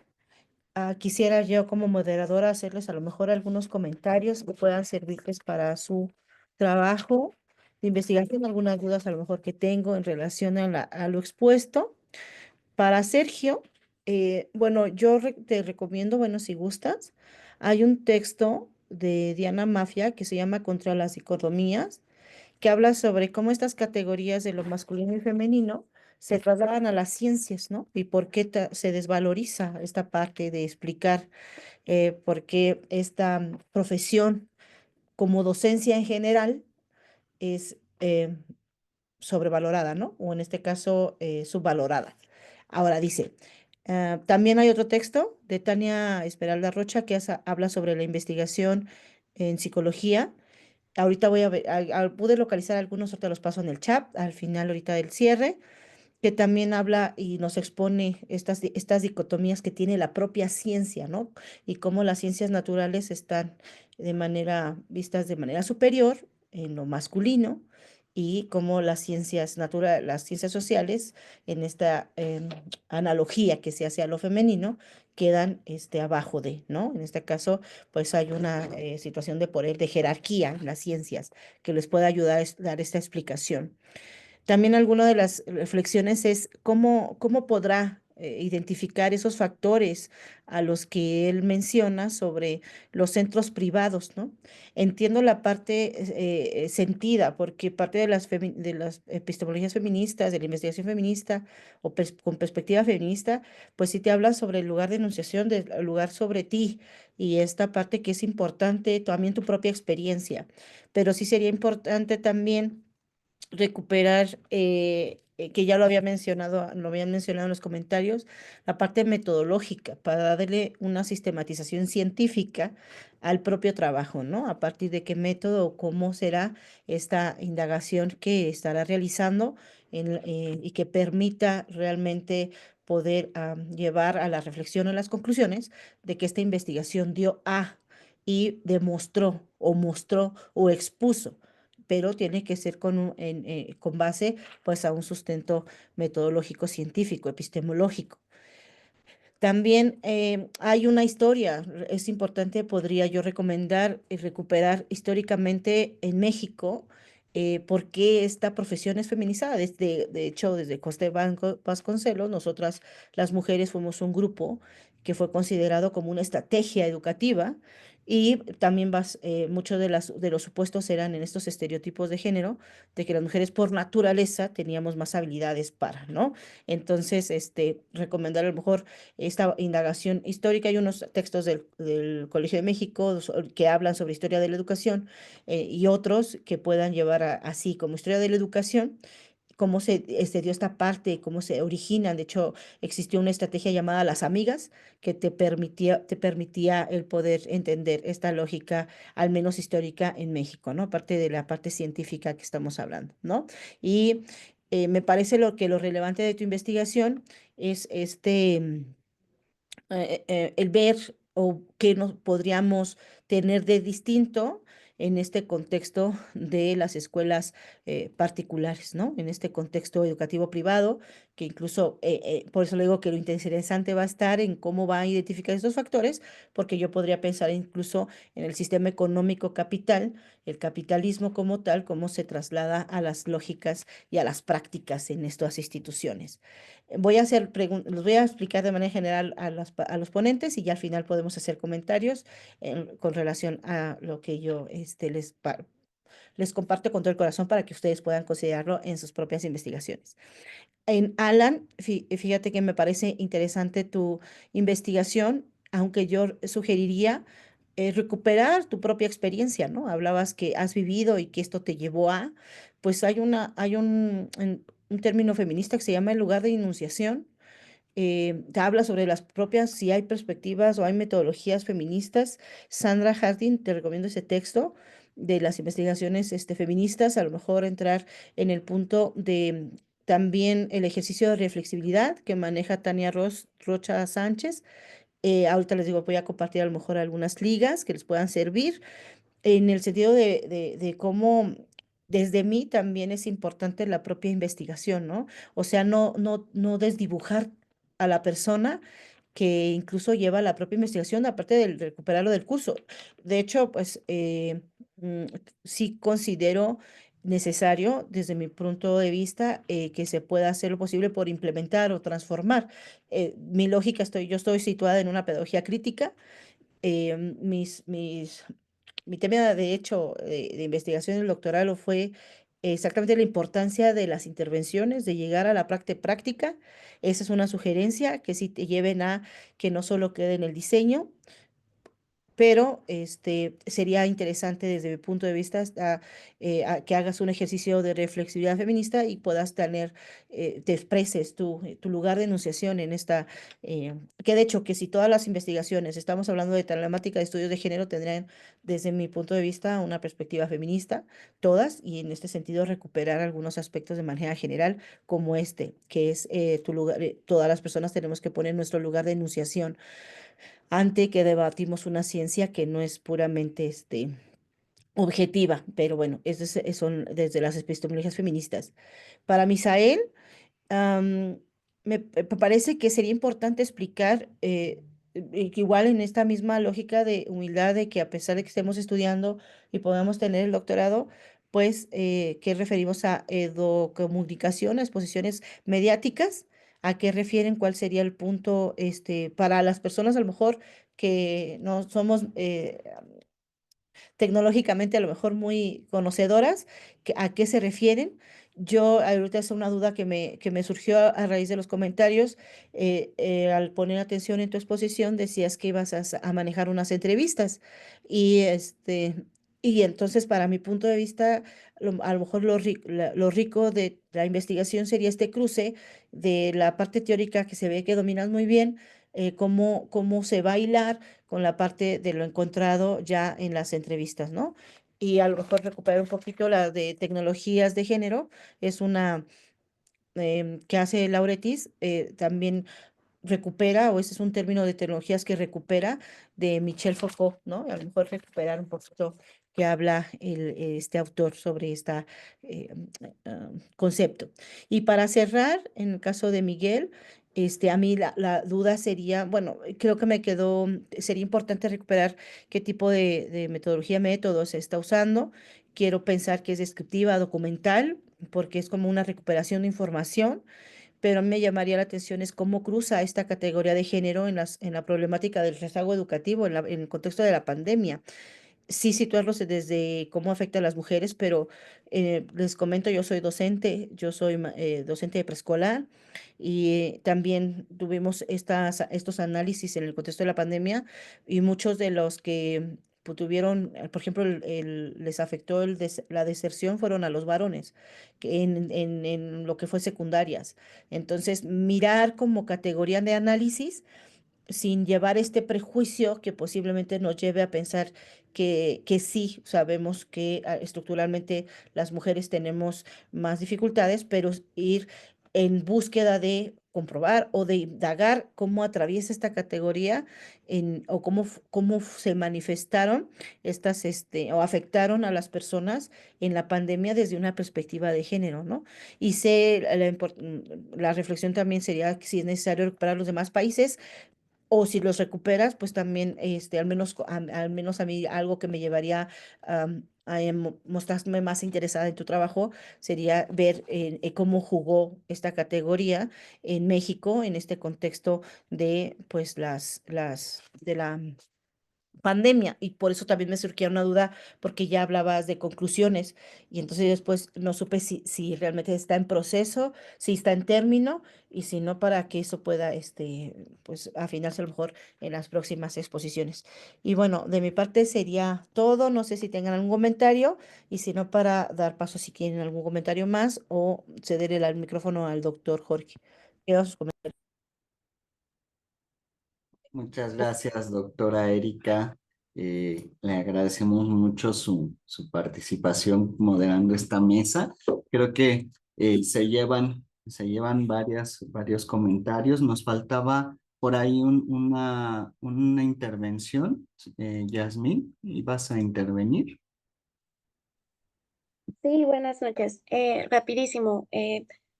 quisiera yo como moderadora hacerles a lo mejor algunos comentarios que puedan servirles para su trabajo de investigación, algunas dudas a lo mejor que tengo en relación a lo expuesto. Para Sergio, bueno, te recomiendo, bueno, si gustas, hay un texto de Diana Mafia que se llama Contra las dicotomías, que habla sobre cómo estas categorías de lo masculino y femenino se trasladan a las ciencias, ¿no? Y por qué se desvaloriza esta parte de explicar por qué esta profesión como docencia en general es sobrevalorada, ¿no? O en este caso, subvalorada. Ahora dice, también hay otro texto de Tania Esmeralda Rocha que habla sobre la investigación en psicología. Ahorita voy a ver, pude localizar algunos, ahorita los paso en el chat, al final ahorita del cierre, que también habla y nos expone estas dicotomías que tiene la propia ciencia, ¿no? Y cómo las ciencias naturales están vistas de manera superior en lo masculino y cómo las ciencias naturales, las ciencias sociales, en esta analogía que se hace a lo femenino, quedan abajo de, ¿no? En este caso, pues hay una situación de poder, de jerarquía en las ciencias que les puede ayudar a dar esta explicación. También alguna de las reflexiones es cómo podrá identificar esos factores a los que él menciona sobre los centros privados, ¿no? Entiendo la parte sentida, porque parte de de las epistemologías feministas, de la investigación feminista o con perspectiva feminista, pues sí te habla sobre el lugar de enunciación, del lugar sobre ti y esta parte que es importante, también tu propia experiencia, pero sí sería importante también recuperar, que ya lo habían mencionado en los comentarios, la parte metodológica para darle una sistematización científica al propio trabajo, ¿no? A partir de qué método o cómo será esta indagación que estará realizando y que permita realmente poder llevar a la reflexión o las conclusiones de que esta investigación dio a y demostró o mostró o expuso, pero tiene que ser con base pues a un sustento metodológico, científico, epistemológico. También hay una historia, es importante, podría yo recomendar y recuperar históricamente en México por qué esta profesión es feminizada. De hecho, desde Costa Vasconcelos, nosotras las mujeres fuimos un grupo que fue considerado como una estrategia educativa y también muchos de los supuestos eran en estos estereotipos de género, de que las mujeres por naturaleza teníamos más habilidades para, ¿no? Entonces, recomendar a lo mejor esta indagación histórica. Hay unos textos del Colegio de México que hablan sobre historia de la educación y otros que puedan llevar así como historia de la educación, cómo se dio esta parte, cómo se originan. De hecho, existió una estrategia llamada Las Amigas que te permitía el poder entender esta lógica, al menos histórica en México, ¿no? Aparte de la parte científica que estamos hablando, ¿no? Y me parece lo relevante de tu investigación es el ver o qué nos podríamos tener de distinto en este contexto de las escuelas particulares, ¿no? En este contexto educativo privado, que incluso, por eso le digo que lo interesante va a estar en cómo va a identificar estos factores, porque yo podría pensar incluso en el sistema económico capital, el capitalismo como tal, cómo se traslada a las lógicas y a las prácticas en estas instituciones. Los voy a explicar de manera general a los ponentes y ya al final podemos hacer comentarios con relación a lo que yo les comparto con todo el corazón para que ustedes puedan considerarlo en sus propias investigaciones. En Alan, fíjate que me parece interesante tu investigación, aunque yo sugeriría recuperar tu propia experiencia, ¿no? Hablabas que has vivido y que esto te llevó a, pues hay un término feminista que se llama el lugar de enunciación. Te habla sobre las propias, si hay perspectivas o hay metodologías feministas. Sandra Harding, te recomiendo ese texto de las investigaciones feministas, a lo mejor entrar en el punto de también el ejercicio de reflexibilidad que maneja Tania Rocha Sánchez. Ahorita les digo, voy a compartir a lo mejor algunas ligas que les puedan servir en el sentido de cómo desde mí también es importante la propia investigación, ¿no? O sea, no desdibujar a la persona que incluso lleva la propia investigación, aparte de recuperarlo del curso. De hecho, pues mm, sí considero necesario, desde mi punto de vista, que se pueda hacer lo posible por implementar o transformar. Yo estoy situada en una pedagogía crítica. eh, mis, mis, Mi tema, de hecho, de investigación en el doctorado fue exactamente la importancia de las intervenciones, de llegar a la parte práctica. Esa es una sugerencia que sí te lleven a que no solo quede en el diseño, pero sería interesante desde mi punto de vista a que hagas un ejercicio de reflexividad feminista y puedas te expreses tu lugar de enunciación en que de hecho que si todas las investigaciones, estamos hablando de telemática de estudios de género, tendrían desde mi punto de vista una perspectiva feminista, todas, y en este sentido recuperar algunos aspectos de manera general como que es tu lugar, todas las personas tenemos que poner nuestro lugar de enunciación ante que debatimos una ciencia que no es puramente objetiva, pero bueno, son desde las epistemologías feministas. Para Misael, me parece que sería importante explicar, que igual en esta misma lógica de humildad, de que a pesar de que estemos estudiando y podamos tener el doctorado, pues, ¿qué referimos a comunicación, a exposiciones mediáticas? ¿A qué refieren? ¿Cuál sería el punto, para las personas a lo mejor que no somos tecnológicamente a lo mejor muy conocedoras, a qué se refieren? Yo ahorita es una duda que me surgió a raíz de los comentarios. Al poner atención en tu exposición decías que ibas a manejar unas entrevistas y y entonces para mi punto de vista a lo mejor lo rico de la investigación sería este cruce de la parte teórica que se ve que dominas muy bien, cómo se va a hilar con la parte de lo encontrado ya en las entrevistas, ¿no? Y a lo mejor recuperar un poquito la de tecnologías de género, es una que hace Lauretis, también recupera, o ese es un término de tecnologías que recupera de Michel Foucault, ¿no? A lo mejor recuperar un poquito que habla este autor sobre este concepto. Y para cerrar, en el caso de Miguel, a mí la duda sería, bueno, creo que me quedó, sería importante recuperar qué tipo de metodología, método se está usando. Quiero pensar que es descriptiva, documental, porque es como una recuperación de información, pero a mí me llamaría la atención es cómo cruza esta categoría de género en la problemática del rezago educativo, en el contexto de la pandemia. Sí situarlos desde cómo afecta a las mujeres, pero les comento, yo soy docente, yo soy docente de preescolar y también tuvimos estos análisis en el contexto de la pandemia y muchos de los que tuvieron, por ejemplo, les afectó la deserción fueron a los varones que en lo que fue secundarias. Entonces, mirar como categoría de análisis sin llevar este prejuicio que posiblemente nos lleve a pensar que sí sabemos que estructuralmente las mujeres tenemos más dificultades, pero ir en búsqueda de comprobar o de indagar cómo atraviesa esta categoría o cómo se manifestaron o afectaron a las personas en la pandemia desde una perspectiva de género, ¿no? Y la reflexión también sería si es necesario recuperar los demás países o si los recuperas, pues también, al menos a mí, algo que me llevaría mostrarme más interesada en tu trabajo sería ver cómo jugó esta categoría en México en este contexto de, pues, de la pandemia. Y por eso también me surgía una duda, porque ya hablabas de conclusiones y entonces después no supe si realmente está en proceso, si está en término y si no, para que eso pueda, pues, afinarse a lo mejor en las próximas exposiciones. Y bueno, de mi parte sería todo. No sé si tengan algún comentario y si no, para dar paso si quieren algún comentario más o ceder el micrófono al doctor Jorge. Quedan sus comentarios. Muchas gracias, doctora Erika. Le agradecemos mucho su participación moderando esta mesa. Creo que se llevan varios comentarios. Nos faltaba por ahí una intervención. Yasmín, ¿ibas a intervenir? Sí, buenas noches. Rapidísimo.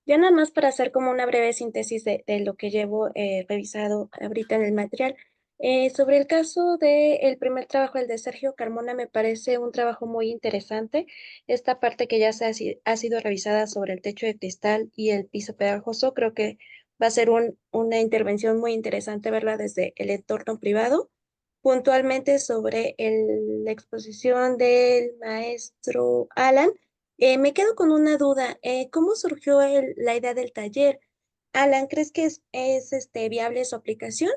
Ya nada más para hacer como una breve síntesis de lo que llevo revisado ahorita en el material. Sobre el caso del primer trabajo, el de Sergio Carmona, me parece un trabajo muy interesante. Esta parte que ya ha sido revisada sobre el techo de cristal y el piso pegajoso, creo que va a ser una intervención muy interesante verla desde el entorno privado. Puntualmente sobre la exposición del maestro Alan. Me quedo con una duda. ¿Cómo surgió la idea del taller? Alan, ¿crees que es viable su aplicación?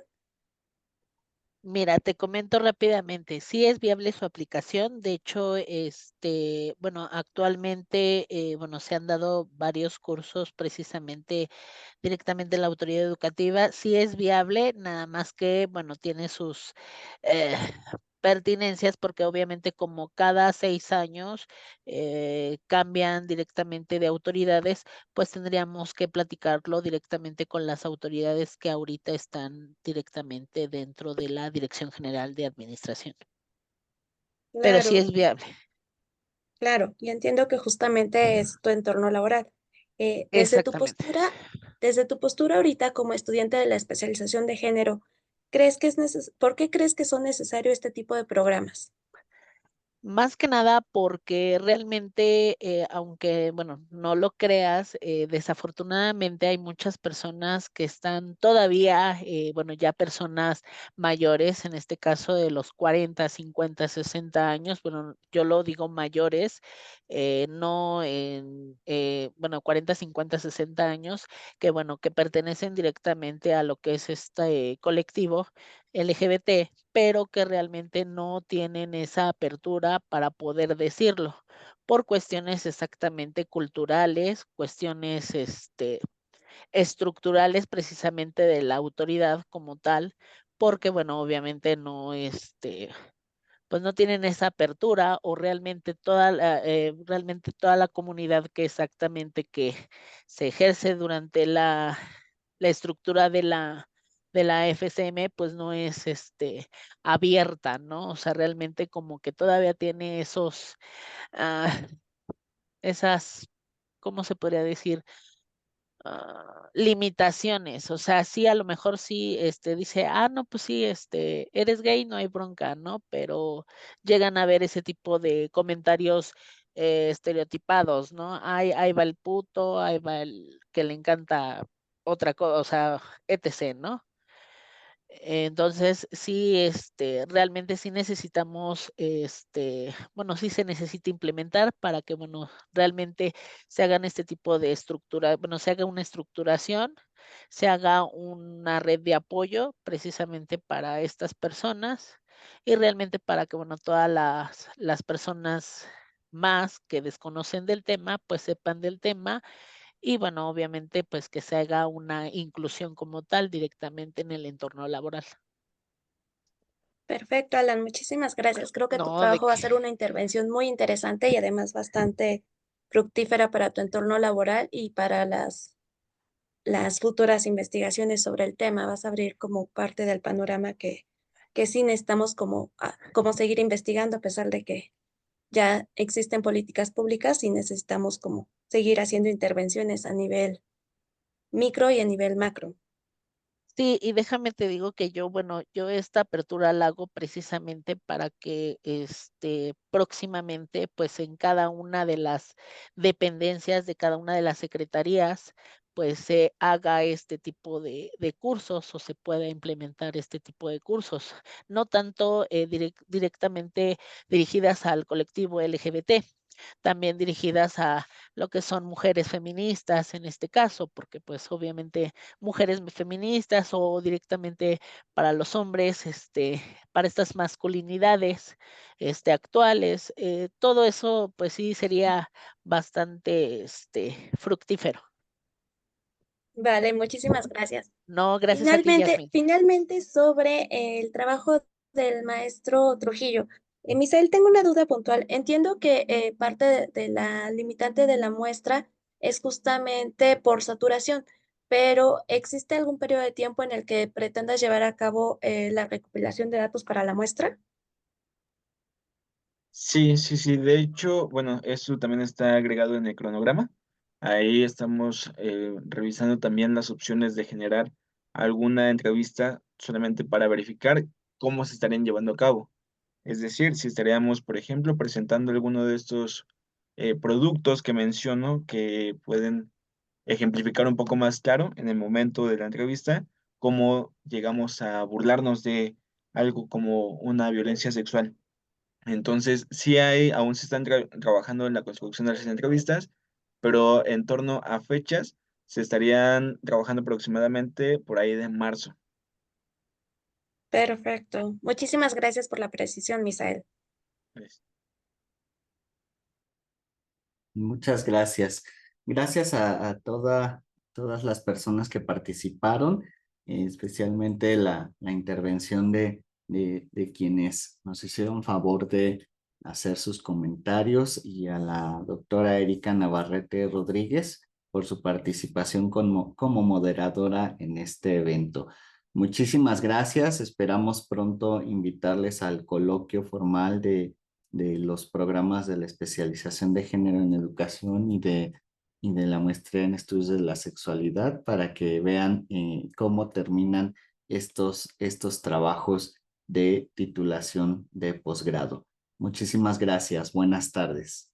Mira, te comento rápidamente, sí es viable su aplicación. De hecho, bueno, actualmente, bueno, se han dado varios cursos precisamente directamente en la autoridad educativa. Sí es viable, nada más que, bueno, tiene sus eh, pertinencias, porque obviamente como cada 6 años cambian directamente de autoridades, pues tendríamos que platicarlo directamente con las autoridades que ahorita están directamente dentro de la Dirección General de Administración. Pero sí Claro. es viable. Claro, y entiendo que justamente es tu entorno laboral. Exactamente. Desde tu postura ahorita como estudiante de la especialización de género, ¿por qué crees que son necesarios este tipo de programas? Más que nada porque realmente, aunque, bueno, no lo creas, desafortunadamente hay muchas personas que están todavía, bueno, ya personas mayores, en este caso de los 40, 50, 60 años, bueno, yo lo digo mayores, no en, bueno, 40, 50, 60 años, que bueno, que pertenecen directamente a lo que es este colectivo LGBT, pero que realmente no tienen esa apertura para poder decirlo, por cuestiones exactamente culturales, cuestiones, estructurales precisamente de la autoridad como tal, porque, bueno, obviamente no, pues no tienen esa apertura o realmente toda la comunidad que exactamente que se ejerce durante la estructura de la FCM, pues no es abierta, ¿no? O sea, realmente como que todavía tiene ah, esas, ¿cómo se podría decir? Limitaciones, o sea, sí, a lo mejor sí, dice, no, pues sí, eres gay, no hay bronca, ¿no? Pero llegan a ver ese tipo de comentarios estereotipados, ¿no? Ahí va el puto, ahí va el que le encanta otra cosa, o sea, etc., ¿no? Entonces, sí, realmente sí necesitamos, bueno, sí se necesita implementar para que, bueno, realmente se hagan este tipo de estructura, bueno, se haga una estructuración, se haga una red de apoyo precisamente para estas personas y realmente para que, bueno, todas las personas más que desconocen del tema, pues sepan del tema y, bueno, obviamente, pues que se haga una inclusión como tal directamente en el entorno laboral. Perfecto, Alan, muchísimas gracias. Creo que tu No, de trabajo va a que ser una intervención muy interesante y además bastante fructífera para tu entorno laboral y para las futuras investigaciones sobre el tema. Vas a abrir como parte del panorama que sí necesitamos como seguir investigando a pesar de que ya existen políticas públicas y necesitamos como seguir haciendo intervenciones a nivel micro y a nivel macro. sí, y déjame te digo que yo, bueno, yo esta apertura la hago precisamente para que, próximamente, pues en cada una de las dependencias de cada una de las secretarías, pues se haga este tipo de cursos o se pueda implementar este tipo de cursos, no tanto directamente dirigidas al colectivo LGBT, también dirigidas a lo que son mujeres feministas en este caso, porque pues obviamente mujeres feministas o directamente para los hombres, para estas masculinidades, actuales, todo eso, pues sí sería bastante, fructífero. Vale, muchísimas gracias. No, gracias a ti, Yasmin. Finalmente sobre el trabajo del maestro Trujillo. Misael, tengo una duda puntual. Entiendo que parte de la limitante de la muestra es justamente por saturación, pero ¿existe algún periodo de tiempo en el que pretendas llevar a cabo la recopilación de datos para la muestra? Sí, sí, sí. De hecho, bueno, eso también está agregado en el cronograma. Ahí estamos revisando también las opciones de generar alguna entrevista solamente para verificar cómo se estarían llevando a cabo. Es decir, si estaríamos, por ejemplo, presentando alguno de estos productos que menciono que pueden ejemplificar un poco más claro en el momento de la entrevista cómo llegamos a burlarnos de algo como una violencia sexual. Entonces, sí hay, aún se están trabajando en la construcción de las entrevistas, pero en torno a fechas se estarían trabajando aproximadamente por ahí de marzo. Perfecto. Muchísimas gracias por la precisión, Misael. Pues, Muchas gracias. Gracias a todas las personas que participaron, especialmente la intervención de quienes nos hicieron favor de hacer sus comentarios y a la doctora Erika Navarrete Rodríguez por su participación como moderadora en este evento. Muchísimas gracias. Esperamos pronto invitarles al coloquio formal de los programas de la especialización de género en educación y de la maestría en estudios de la sexualidad para que vean cómo terminan estos trabajos de titulación de posgrado. Muchísimas gracias. Buenas tardes.